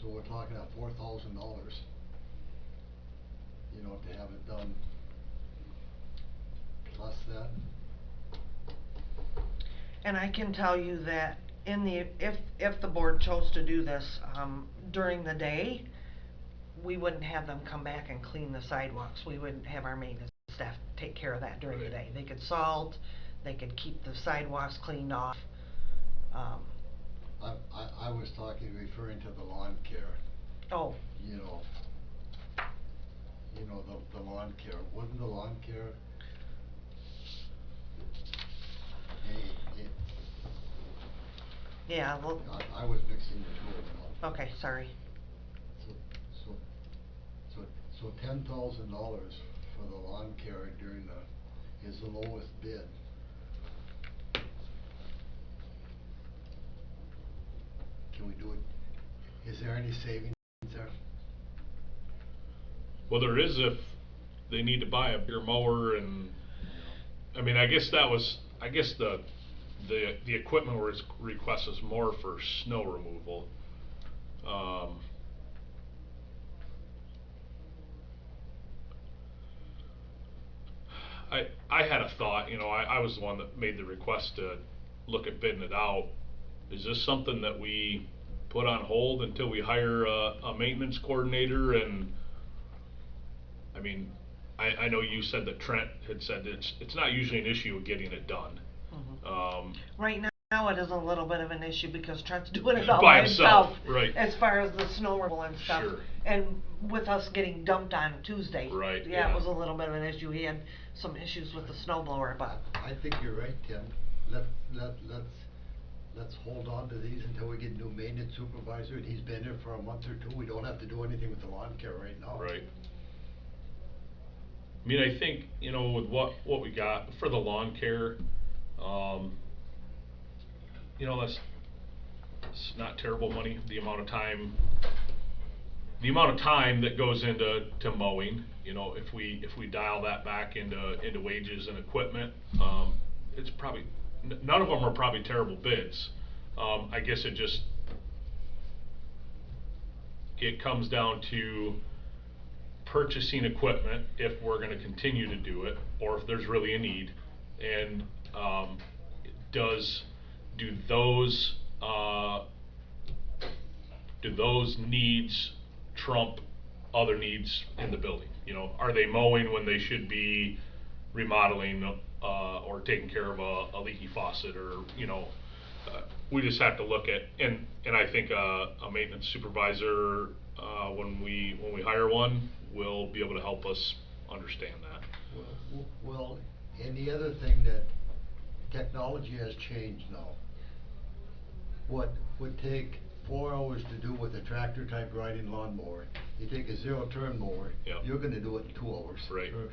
so we're talking at $4,000, you know, to have it done. Plus that. And I can tell you that if the board chose to do this, during the day, we wouldn't have them come back and clean the sidewalks. We wouldn't have our maintenance staff take care of that during the day. They could salt, they could keep the sidewalks cleaned off. I was referring to the lawn care, Oh, you know, the lawn care, wouldn't the lawn care? yeah, well, I was mixing the two of them up. okay, sorry. So $10,000 for the lawn care during is the lowest bid. Can we do it? Is there any savings there? Well, there is if they need to buy a bigger mower and, I mean, I guess the equipment request is more for snow removal. I had a thought, I was the one that made the request to look at bidding it out. Is this something that we put on hold until we hire a maintenance coordinator? And I mean, I know you said that Trent had said it's not usually an issue of getting it done. Right now it is a little bit of an issue because Trent's doing it all By by himself, himself. right. As far as the snow removal and stuff. Sure. And with us getting dumped on Tuesday. Right, Yeah, yeah. it was a little bit of an issue. He had some issues with the snow blower, but. I think you're right, Tim. Let's hold on to these until we get a new maintenance supervisor, and he's been here for a month or two. We don't have to do anything with the lawn care right now. Right. I mean, I think, with what we got for the lawn care, it's not terrible money, the amount of time that goes into mowing, if we dial that back into wages and equipment, it's probably, none of them are probably terrible bids. I guess it comes down to purchasing equipment if we're gonna continue to do it, or if there's really a need, and do those needs trump other needs in the building? Are they mowing when they should be remodeling or taking care of a leaky faucet, or we just have to look at, and I think a maintenance supervisor, when we hire one, will be able to help us understand that. Well, and the other thing, that technology has changed now. What would take 4 hours to do with a tractor type riding lawnmower, you take a zero turn mower, Yep. you're gonna do it in 2 hours. Right. Or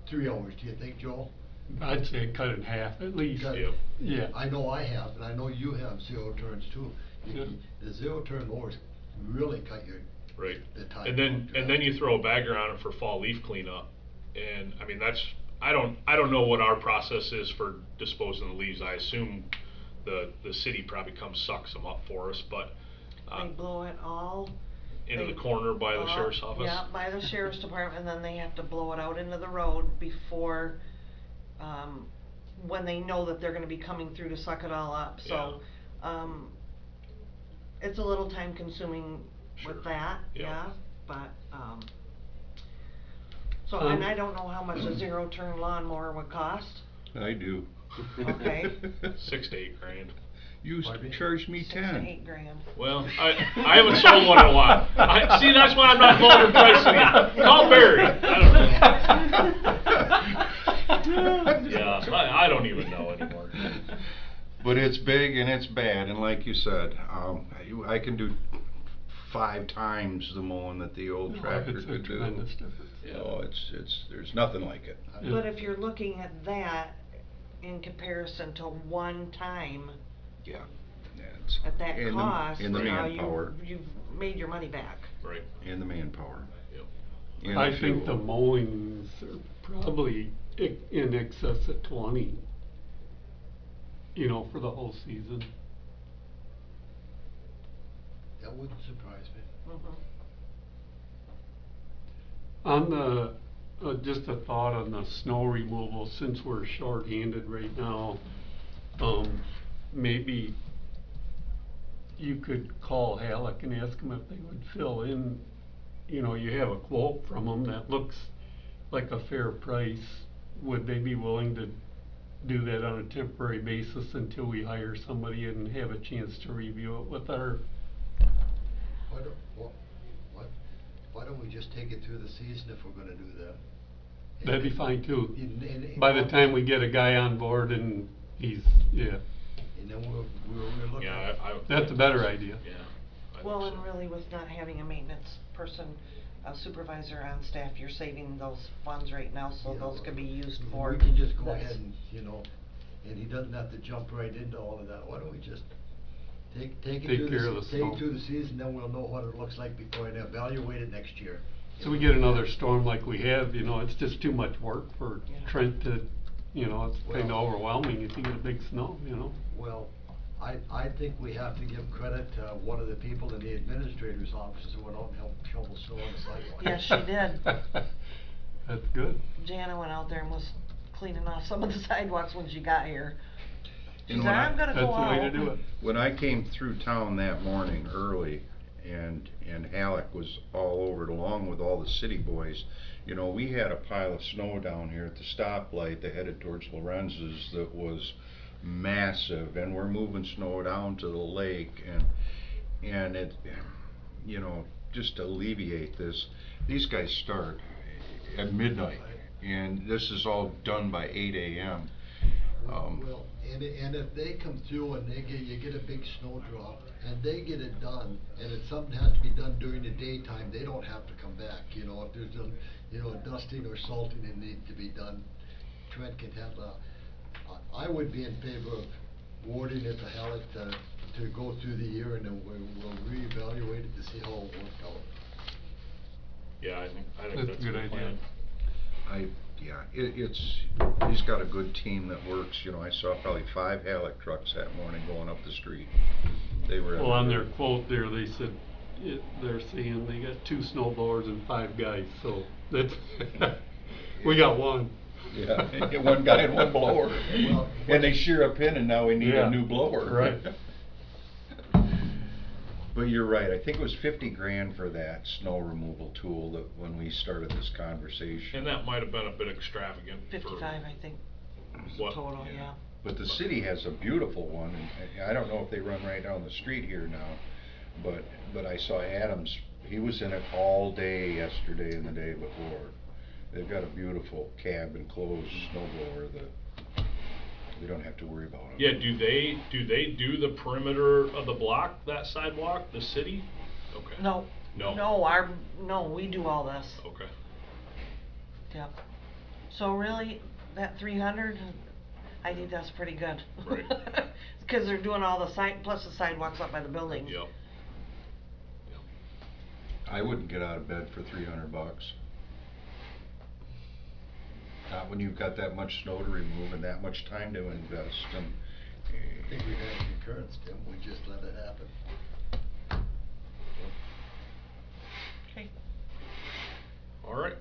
3 hours, do you think, Joel? I'd say cut it in half at least. Cut- Yep. Yeah. I know I have, and I know you have zero turns too. Yeah. The zero turn mowers really cut Right. the time. And then you throw a bagger on it for fall leaf cleanup, and I mean I don't know what our process is for disposing of the leaves. I assume the city probably comes sucks them up for us, but They blow it all. into they- the corner by the all- sheriff's office. Yeah, by the sheriff's department, and then they have to blow it out into the road before, when they know that they're gonna be coming through to suck it all up, so, it's a little time consuming Sure. with that, Yeah. yeah, but, so, and I don't know how much a zero-turn lawnmower would cost. I do. Okay. 6 to 8 grand. You Pardon me? charged me 6 to 10. 8 grand. Well, I haven't sold one in a while. See, that's why I'm not lowering pricing it. Call Barry. I don't know. Yeah, I don't even know anymore. But it's big and it's bad, and like you said, I can do 5 times the mowing that the old tractor It's a could do. tremendous difference. Oh, there's nothing like it. But if you're looking at that in comparison to one time Yeah. at that and cost, and the now manpower. you've made your money back. Right. And the manpower. Yep. And I the think the fuel. mowings are probably in excess of 20, for the whole season. That wouldn't surprise me. Mhm. On the, just a thought on the snow removal, since we're short-handed right now, maybe you could call Halleck and ask them if they would fill in, you have a quote from them that looks like a fair price. Would they be willing to do that on a temporary basis until we hire somebody and have a chance to review it with our, Why don't we just take it through the season if we're gonna do that? that'd be fine too. And By the time we get a guy on board and he's, yeah, And then we're looking. Yeah, I that's a better idea. Yeah. I think Well, so. and really with not having a maintenance person, a supervisor on staff, you're saving those funds right now, so Yeah, those but could be used for. We can just go this. ahead and, and he doesn't have to jump right into all of that. Why don't we just take it Take through care of the take snow. it through the season, then we'll know what it looks like before and evaluate it next year. So we get another storm like we have, it's just too much work for Yeah. Trent to, it's kinda Well- overwhelming if you get a big snow, Well, I think we have to give credit to one of the people in the administrator's office who went out and helped shovel snow on the sidewalk. Yes, she did. That's good. Jana went out there and was cleaning off some of the sidewalks when she got here. She And said, when I- I'm gonna That's go the out. way to do it. When I came through town that morning early, and Halleck was all over it along with all the city boys, we had a pile of snow down here at the stoplight that headed towards Lorenz's that was massive, and we're moving snow down to the lake, and it, just to alleviate this, these guys start at midnight, and this is all done by 8 a.m. Well, and if they come through and you get a big snow drop, and they get it done, and if something has to be done during the daytime, they don't have to come back, if there's a dusting or salting that needs to be done, Trent can handle that. I would be in favor of awarding it to Halleck to go through the year, and then we'll reevaluate it to see how it worked out. Yeah, I think That's that's a good idea. plan. He's got a good team that works, I saw probably 5 Halleck trucks that morning going up the street. They were. Well, on their everywhere. quote there, they said, they're saying they got 2 snow blowers and 5 guys, so that's, we got one. Yeah, and get one guy and one blower. Well, And they shear a pin and now we need Yeah, a new blower. right. But you're right, I think it was 50 grand for that snow removal tool that when we started this conversation. And that might have been a bit extravagant. for 55, I think, what- total, yeah. But the city has a beautiful one, and I don't know if they run right down the street here now, but I saw Adams, he was in it all day yesterday and the day before. They've got a beautiful cab enclosed snow blower that we don't have to worry about it. Yeah, do they do the perimeter of the block, that sidewalk, the city? Okay. No. No. No, we do all this. Okay. Yep. So really, that 300, I think that's pretty good. Right. Cause they're doing all the plus the sidewalks up by the building. Yep. I wouldn't get out of bed for $300. Not when you've got that much snow to remove and that much time to invest and. I think we had concurrence, Tim, we just let it happen. Okay. All right.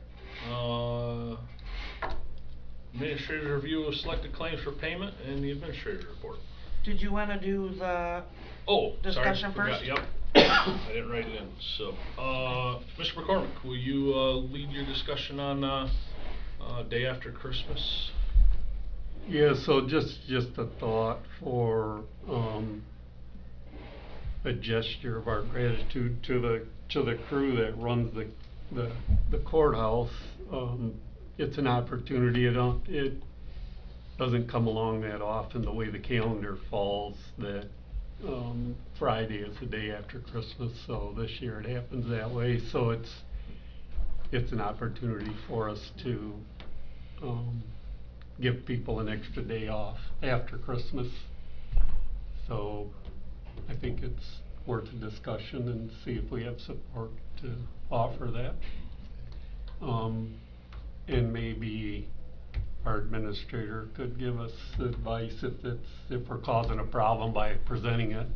Administrator's review of selected claims for payment and the administrator's report. Did you wanna do the Oh, sorry, discussion forgot, first? yep. I didn't write it in, so, Mr. McCormick, will you, lead your discussion on, day after Christmas? Yeah, so just a thought for, a gesture of our gratitude to the crew that runs the courthouse. It's an opportunity, it doesn't come along that often, the way the calendar falls, that, Friday is the day after Christmas, so this year it happens that way, so it's an opportunity for us to, give people an extra day off after Christmas. So I think it's worth a discussion and see if we have support to offer that. And maybe our administrator could give us advice if we're causing a problem by presenting it.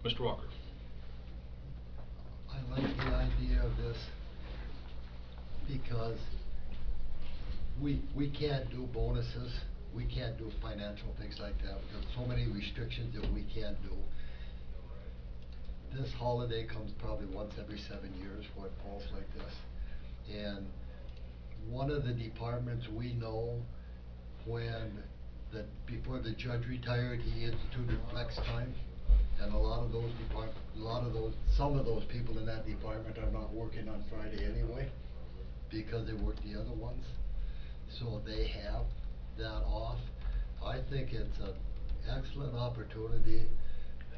Mr. Walker? I like the idea of this because we can't do bonuses, we can't do financial things like that. There's so many restrictions that we can't do. This holiday comes probably once every 7 years where it falls like this. And one of the departments we know, before the judge retired, he instituted flex time. And some of those people in that department are not working on Friday anyway, because they work the other ones. So they have that off. I think it's an excellent opportunity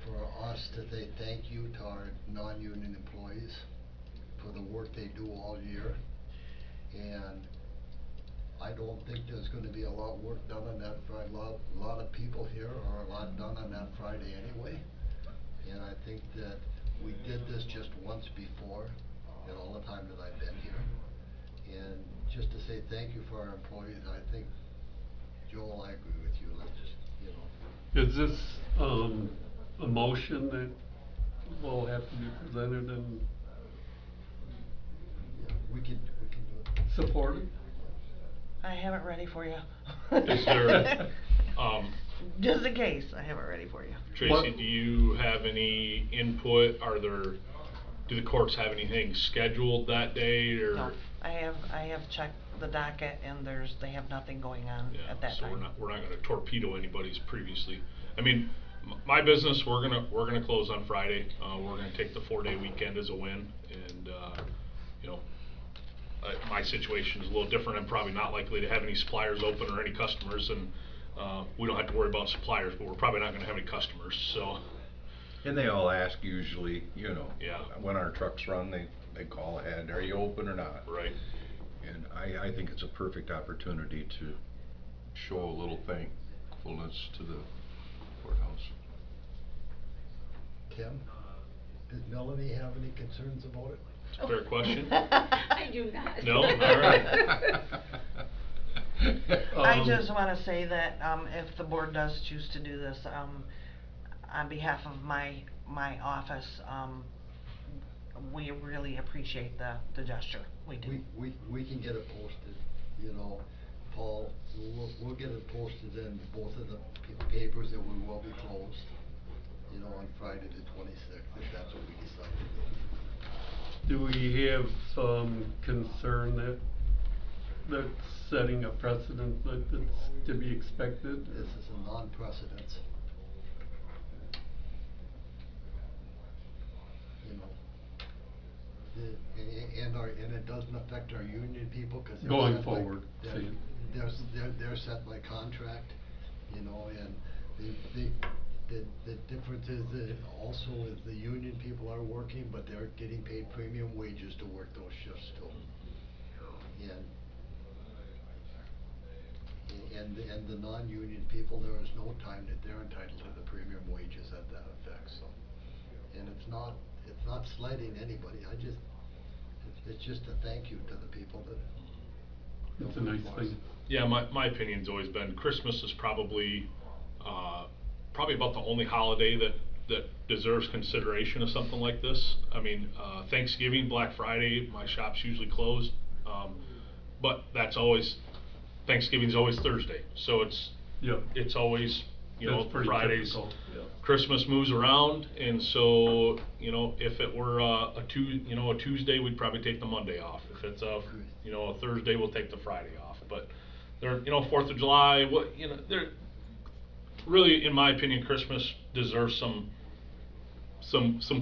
for us to say thank you to our non-union employees for the work they do all year. And I don't think there's gonna be a lot of work done on that Friday. A lot of people here are a lot done on that Friday anyway. And I think that we did this just once before in all the time that I've been here. And just to say thank you for our employees, I think, Joel, I agree with you, let's just, Is this, a motion that will have to be presented and yeah, we can do it. supported? I have it ready for you. Is there, Just in case, I have it ready for you. Tracy, do you have any input? Do the courts have anything scheduled that day, or? No, I have checked the docket and they have nothing going on Yeah, at that so time. we're not gonna torpedo anybody's previously. I mean, my business, we're gonna close on Friday. We're gonna take the 4-day weekend as a win, and you know, my situation is a little different. I'm probably not likely to have any suppliers open or any customers, and we don't have to worry about suppliers, but we're probably not gonna have any customers, so. And they all ask usually, Yeah. when our trucks run, they call ahead, are you open or not? Right. And I think it's a perfect opportunity to show a little thankfulness to the courthouse. Tim, does Melanie have any concerns about it? Fair question. I do not. No? All right. I just wanna say that, if the board does choose to do this, on behalf of my office, we really appreciate the gesture, we do. We can get it posted, Paul, we'll get it posted in both of the papers that we will be closed, on Friday the 26th, if that's what we decide to do. Do we have some concern that that's setting a precedent that it's to be expected? This is a non-precedent. And it doesn't affect our union people, cause they're Going set by- forward, see. they're set by contract, and the difference is that also is the union people are working, but they're getting paid premium wages to work those shifts too. And the non-union people, there is no time that they're entitled to the premium wages at that effect, so. And it's not slighting anybody, it's just a thank you to the people that. It's a nice thing. Yeah, my opinion's always been Christmas is probably about the only holiday that deserves consideration of something like this. I mean, Thanksgiving, Black Friday, my shop's usually closed, but Thanksgiving's always Thursday, so it's always, That's pretty Fridays. typical, yeah. Christmas moves around, and so, if it were a Tuesday, we'd probably take the Monday off. If it's a Thursday, we'll take the Friday off. But there, 4th of July, there really, in my opinion, Christmas deserves some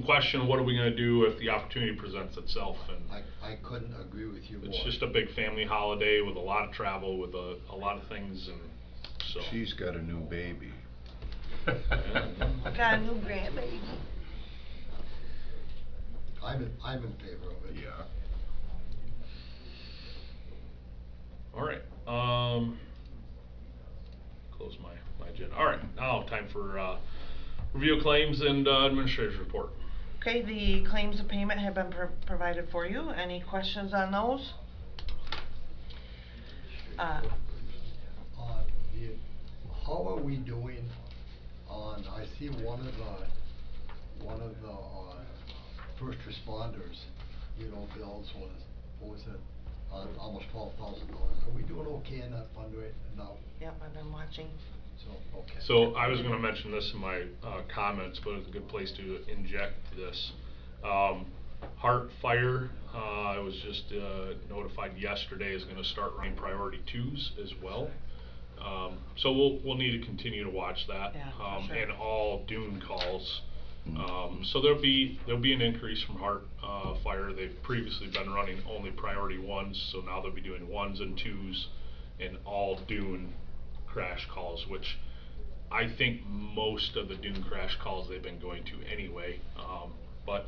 question. What are we gonna do if the opportunity presents itself? And I couldn't agree with you more. it's just a big family holiday with a lot of travel, with a lot of things, and so. She's got a new baby. Got a new grandbaby. I'm in favor of it. Yeah. All right, close my agenda. All right, now time for review of claims and administrator's report. Okay, the claims of payment have been provided for you. Any questions on those? How are we doing on, I see one of the first responders, bills was, what was it? Almost $12,000. Are we doing okay in that fund right now? Yep, I've been watching. So, okay. So I was gonna mention this in my comments, but it's a good place to inject this. Hart Fire, I was just notified yesterday, is gonna start running priority 2s as well. So we'll need to continue to watch that. Yeah, for sure. And all Dune calls. So there'll be an increase from Hart Fire. They've previously been running only priority 1s, so now they'll be doing 1s and 2s and all Dune crash calls, which I think most of the Dune crash calls they've been going to anyway. But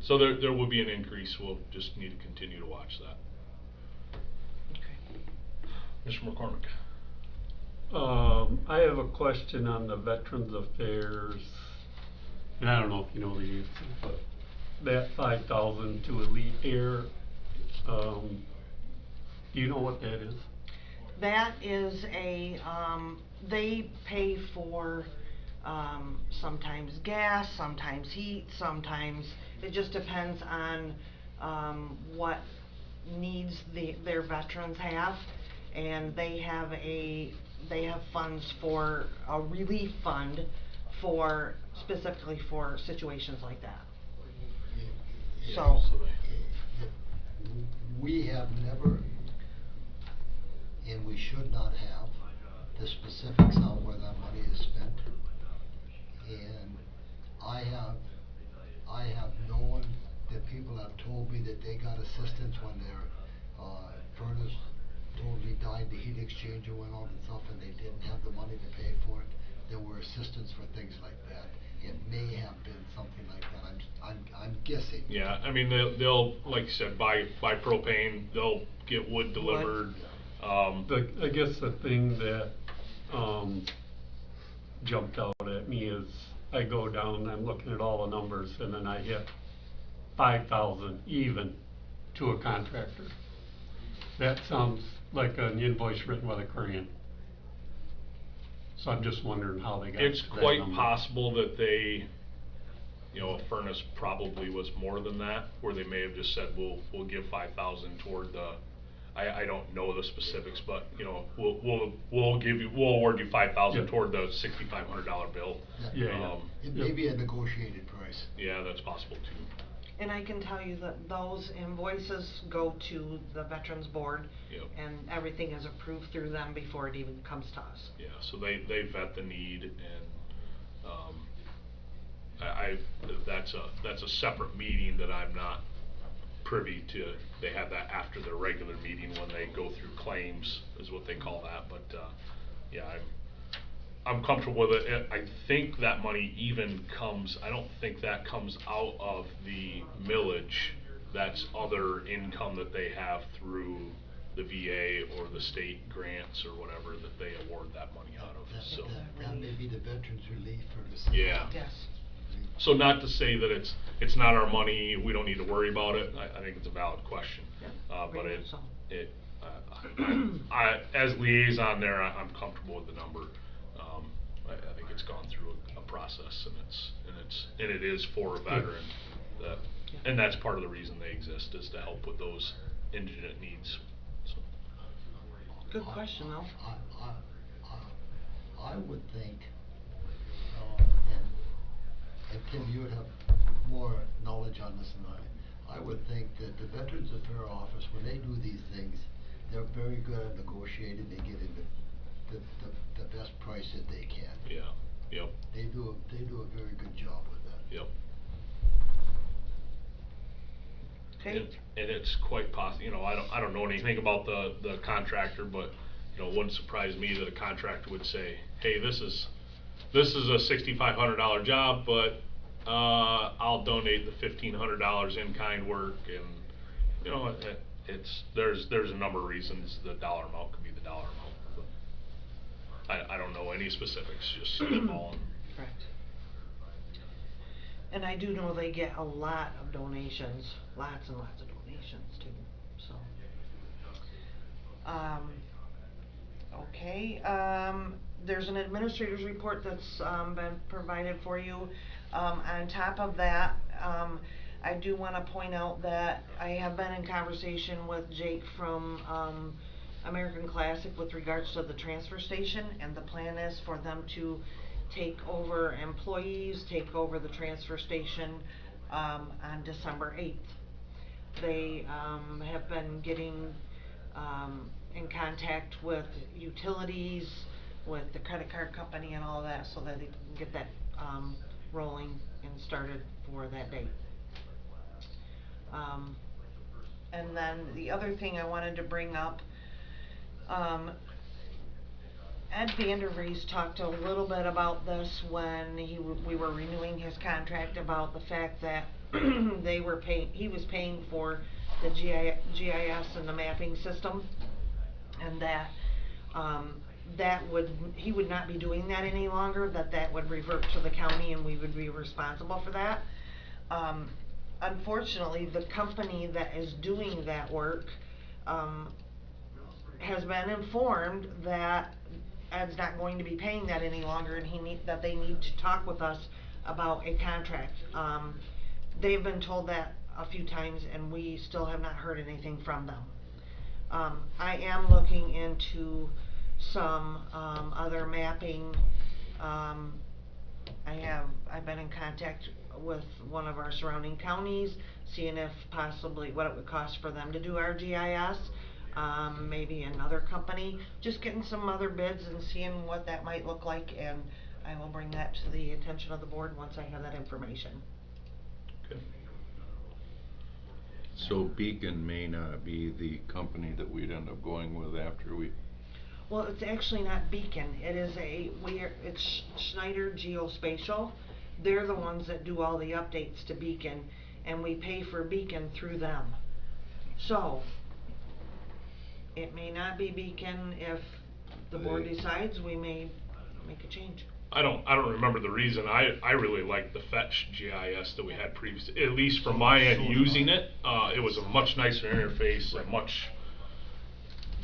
so there will be an increase. We'll just need to continue to watch that. Okay. Mr. McCormick. I have a question on the Veterans Affairs, and I don't know if you know the answer, but that 5,000 to Elite Air, do you know what that is? That is they pay for, sometimes gas, sometimes heat, sometimes, it just depends on, what needs their veterans have. And they have funds for, a relief fund specifically for situations like that. Yeah, So. We have never, and we should not have, the specifics on where that money is spent. And I have known that people have told me that they got assistance when their furnace totally died, the heat exchanger went on and stuff, and they didn't have the money to pay for it. There were assistance for things like that. It may have been something like that. I'm guessing. Yeah, I mean they'll like you said buy propane. They'll get wood delivered. I guess the thing that jumped out at me is I go down, I'm looking at all the numbers, and then I hit 5,000 even to a contractor. That sounds like an invoice written with a crayon. So I'm just wondering how they got It's to that quite number. possible that they, a furnace probably was more than that, where they may have just said, we'll give 5,000 toward the, I don't know the specifics, but, we'll award you 5,000 Yeah. toward the $6,500 bill. Yeah. It may be a negotiated price. Yeah, that's possible too. And I can tell you that those invoices go to the Veterans Board. Yep. And everything is approved through them before it even comes to us. Yeah, so they vet the need, and that's a separate meeting that I'm not privy to. They have that after their regular meeting when they go through claims, is what they call that. But yeah, I'm comfortable with it. I think that money even comes, I don't think that comes out of the millage. That's other income that they have through the VA or the state grants or whatever that they award that money out of. So That may be the veterans relief or the. yeah. Yes. So not to say that it's not our money, we don't need to worry about it, I think it's a valid question. Yep, But very it, much so. as liaison there, I'm comfortable with the number. I think it's gone through a process and it is for a veteran, and that's part of the reason they exist, is to help with those indigent needs, so. Good question though. I would think, and Tim, you would have more knowledge on this than I would think that the Veterans Affairs Office, when they do these things, they're very good at negotiating, they get in the best price that they can. Yeah, yep. They do a very good job with that. Yep. Okay. And it's quite possible, you know, I don't know anything about the contractor, but, you know, it wouldn't surprise me that a contractor would say, hey, this is a $6,500 job, but I'll donate the $1,500 in kind work, and, you know, there's a number of reasons the dollar amount could be the dollar amount. But I don't know any specifics, just spitballing. Correct. And I do know they get a lot of donations, lots and lots of donations too, so. Okay, there's an administrator's report that's been provided for you. On top of that, I do wanna point out that I have been in conversation with Jake from American Classic with regards to the transfer station, and the plan is for them to take over employees, take over the transfer station on December 8th. They have been getting in contact with utilities, with the credit card company and all that, so that they can get that rolling and started for that date. And then the other thing I wanted to bring up, Ed Vandervries talked a little bit about this when we were renewing his contract, about the fact that he was paying for the GIS and the mapping system, and that he would not be doing that any longer, that would revert to the county and we would be responsible for that. Unfortunately, the company that is doing that work has been informed that Ed's not going to be paying that any longer, and that they need to talk with us about a contract. They've been told that a few times, and we still have not heard anything from them. I am looking into some other mapping. I've been in contact with one of our surrounding counties, seeing if possibly what it would cost for them to do our GIS. Maybe another company, just getting some other bids and seeing what that might look like, and I will bring that to the attention of the board once I have that information. Okay. So Beacon may not be the company that we'd end up going with after we... Well, it's actually not Beacon. It is it's Schneider Geospatial. They're the ones that do all the updates to Beacon, and we pay for Beacon through them. So it may not be Beacon. If the board decides, we may make a change. I don't remember the reason. I really liked the Fetch GIS that we had previously, at least from my end using it. It was a much nicer interface, a much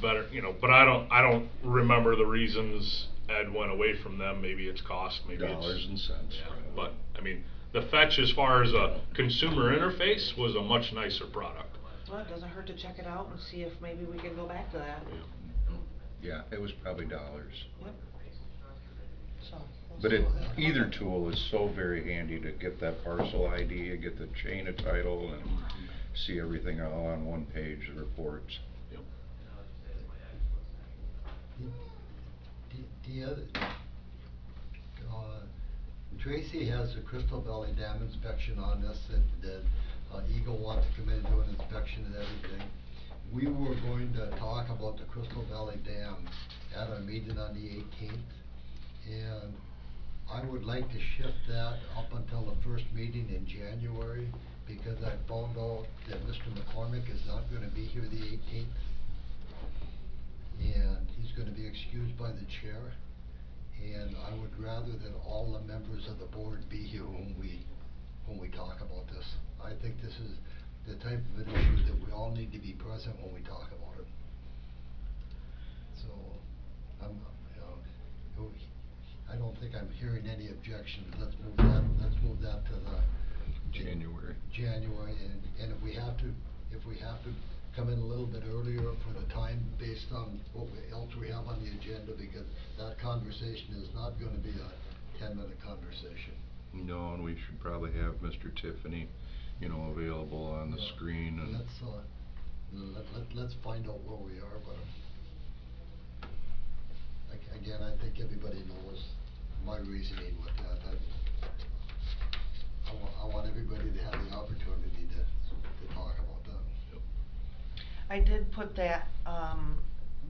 better, you know, but I don't remember the reasons Ed went away from them. Maybe it's cost, maybe dollars it's and cents. Yeah, but I mean, the Fetch, as far as a consumer interface, was a much nicer product. Well, it doesn't hurt to check it out and see if maybe we can go back to that. Yeah, it was probably dollars. Yep. So, But either tool is so very handy to get that parcel ID, and get the chain of title, and see everything all on one page, the reports. Yep. The other, Tracy has the Crystal Valley Dam inspection on this, that Eagle wants to come in and do an inspection and everything. We were going to talk about the Crystal Valley Dam at our meeting on the 18th, and I would like to shift that up until the first meeting in January, because I found out that Mr. McCormick is not gonna be here the 18th. And he's gonna be excused by the chair, and I would rather that all the members of the board be here when we talk about this. I think this is the type of an issue that we all need to be present when we talk about it. So, I don't think I'm hearing any objections. Let's move that to the January. And if we have to come in a little bit earlier for the time based on what else we have on the agenda, because that conversation is not gonna be a 10-minute conversation. No, and we should probably have Mr. Tiffany, available on the screen and. Let's find out where we are, but again, I think everybody knows my reasoning with that. I want everybody to have the opportunity to talk about that. I did put that,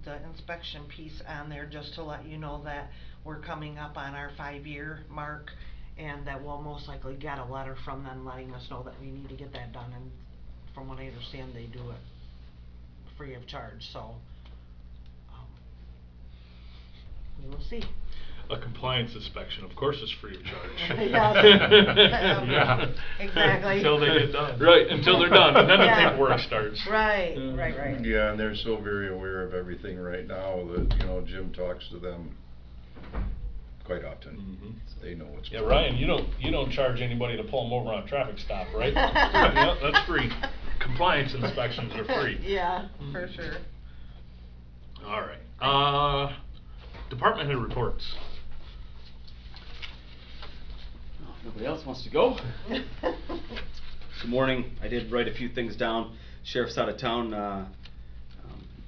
the inspection piece on there just to let you know that we're coming up on our 5-year mark, and that we'll most likely get a letter from them letting us know that we need to get that done, and from what I understand, they do it free of charge, so, we will see. A compliance inspection, of course, is free of charge. Yeah. Exactly. Until they get done. Right, until they're done, and then the Yeah. paperwork starts. Right, Yeah. right. Yeah, and they're so very aware of everything right now that, Jim talks to them quite often. Mhm. They know what's Yeah, going on. Ryan, you don't charge anybody to pull them over on a traffic stop, right? Yeah, that's free. Compliance inspections are free. Yeah, for sure. All right. Department head reports. Nobody else wants to go? Good morning. I did write a few things down. Sheriff's out of town the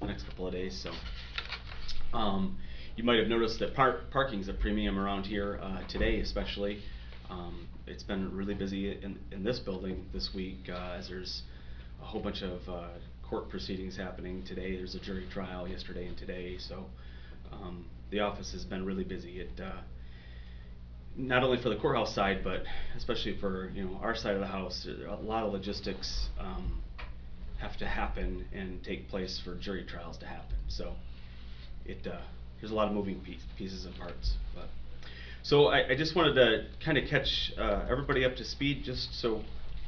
next couple of days, so you might have noticed that parking's a premium around here today, especially. It's been really busy in this building this week, as there's a whole bunch of court proceedings happening today. There's a jury trial yesterday and today, so the office has been really busy. Not only for the courthouse side, but especially for our side of the house. A lot of logistics have to happen and take place for jury trials to happen. So there's a lot of moving pieces and parts. So I just wanted to kind of catch everybody up to speed, just so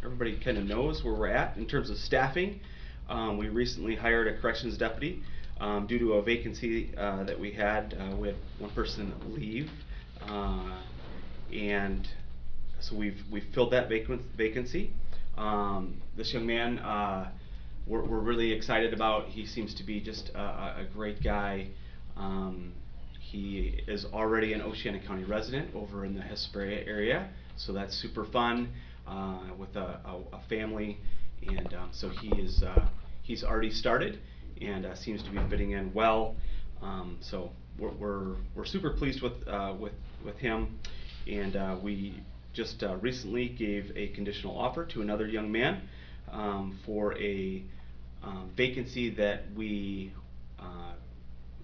everybody kind of knows where we're at in terms of staffing. We recently hired a corrections deputy due to a vacancy that we had. We had one person leave. And so we've filled that vacancy. This young man, we're really excited about. He seems to be just a great guy. He is already an Oceana County resident over in the Hesperia area, so that's super fun with a family, and so he's already started and seems to be fitting in well. So we're super pleased with him. And we just recently gave a conditional offer to another young man for a vacancy that we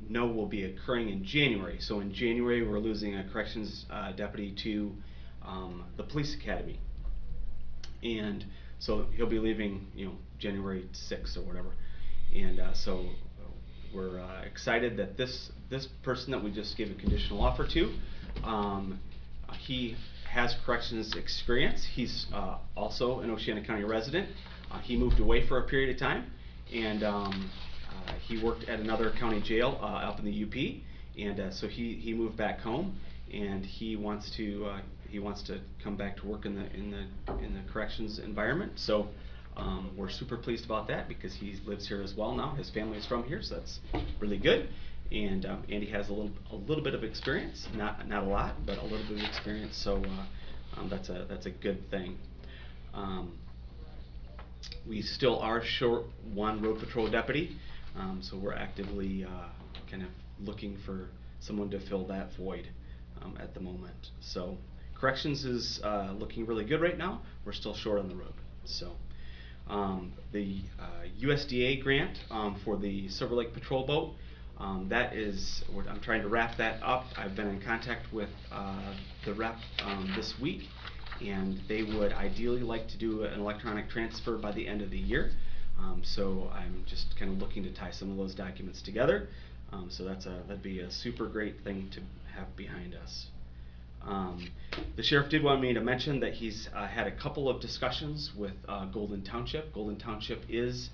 know will be occurring in January. So in January, we're losing a corrections deputy to the police academy, and so he'll be leaving, January 6th or whatever. And so we're excited that this person that we just gave a conditional offer to. He has corrections experience. He's also an Oceana County resident. He moved away for a period of time, and he worked at another county jail up in the UP, and so he moved back home, and he wants to come back to work in the corrections environment. So we're super pleased about that because he lives here as well now. His family is from here, so that's really good. And Andy has a little bit of experience, not a lot, but a little bit of experience. So that's a good thing. We still are short one road patrol deputy, so we're actively kind of looking for someone to fill that void at the moment. So corrections is looking really good right now. We're still short on the road. So the USDA grant for the Silver Lake Patrol boat. I'm trying to wrap that up. I've been in contact with the rep this week, and they would ideally like to do an electronic transfer by the end of the year. So I'm just kind of looking to tie some of those documents together. So that'd be a super great thing to have behind us. The sheriff did want me to mention that he's had a couple of discussions with Golden Township. Golden Township is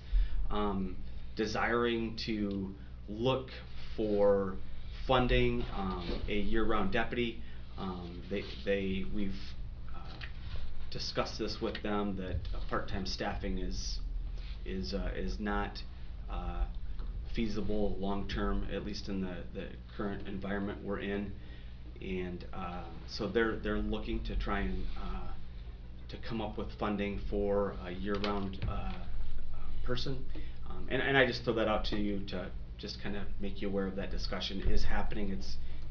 desiring to look for funding a year-round deputy. We've discussed this with them, that part-time staffing is not feasible long-term, at least in the current environment we're in. And so they're looking to try and to come up with funding for a year-round person. And I just throw that out to you to just kind of make you aware of that discussion. It is happening,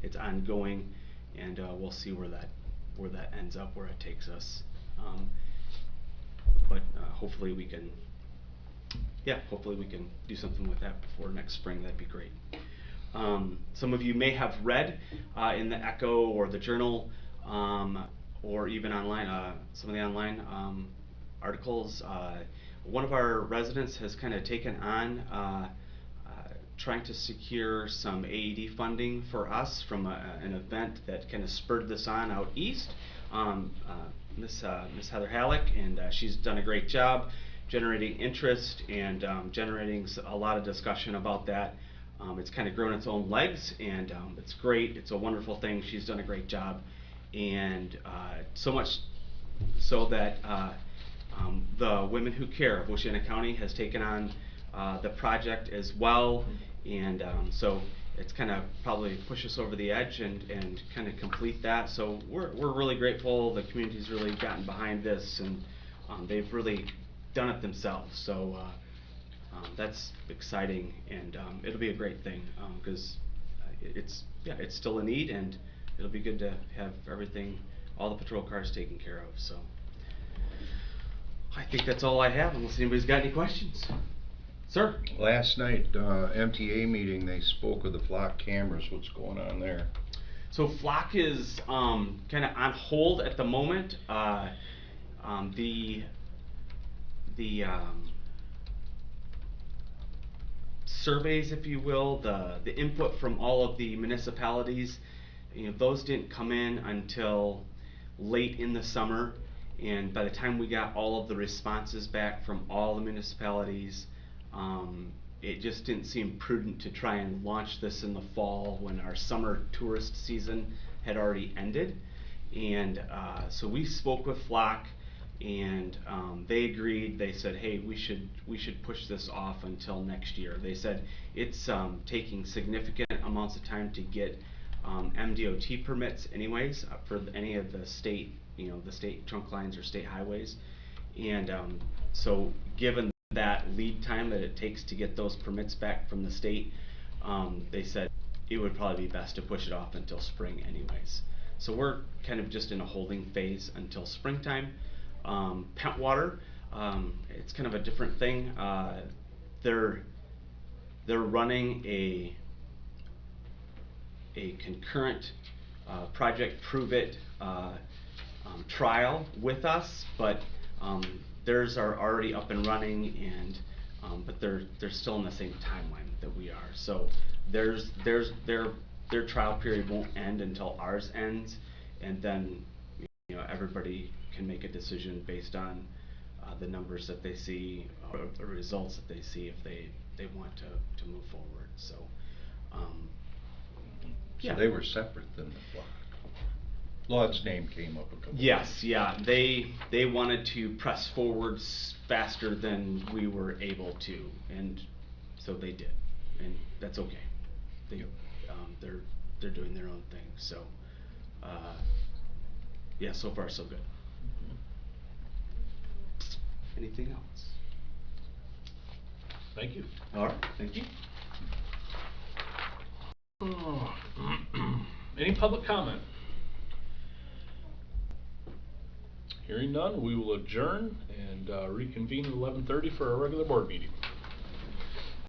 it's ongoing, and we'll see where that ends up, where it takes us. But hopefully we can do something with that before next spring. That'd be great. Some of you may have read in the Echo or the Journal, or even online, some of the online articles. One of our residents has kind of taken on trying to secure some AED funding for us from an event that kind of spurred this on out east. Miss Heather Halleck, and she's done a great job generating interest and generating a lot of discussion about that. It's kind of grown its own legs, and it's great. It's a wonderful thing. She's done a great job, and so much so that the Women Who Care of Oceana County has taken on the project as well, and so it's kind of probably push us over the edge and kind of complete that. So we're really grateful. The community's really gotten behind this, and they've really done it themselves. So that's exciting, and it'll be a great thing, because it's still a need, and it'll be good to have everything, all the patrol cars taken care of. So I think that's all I have, unless anybody's got any questions. Sir? Last night, MTA meeting, they spoke of the flock cameras. What's going on there? So Flock is kind of on hold at the moment. The surveys, if you will, the input from all of the municipalities, those didn't come in until late in the summer, and by the time we got all of the responses back from all the municipalities, it just didn't seem prudent to try and launch this in the fall when our summer tourist season had already ended. And so we spoke with Flock, and they agreed. They said, hey, we should push this off until next year. They said it's taking significant amounts of time to get MDOT permits anyways, for any of the state, the state trunk lines or state highways. And so given that lead time that it takes to get those permits back from the state, they said it would probably be best to push it off until spring anyways. So we're kind of just in a holding phase until springtime. Pentwater, it's kind of a different thing. They're running a concurrent Project Prove It trial with us, but theirs are already up and running, and but they're still in the same timeline that we are. So their trial period won't end until ours ends, and then everybody can make a decision based on the numbers that they see, or the results that they see, if they want to move forward. So So they were separate than the flock. Lod's name came up a couple Yes, times. yeah, they wanted to press forward faster than we were able to, and so they did, and that's okay. They're doing their own thing. So yeah, so far so good. Anything else? Thank you. All right, thank you. Any public comment? Hearing none, we will adjourn and reconvene at 11:30 for our regular board meeting.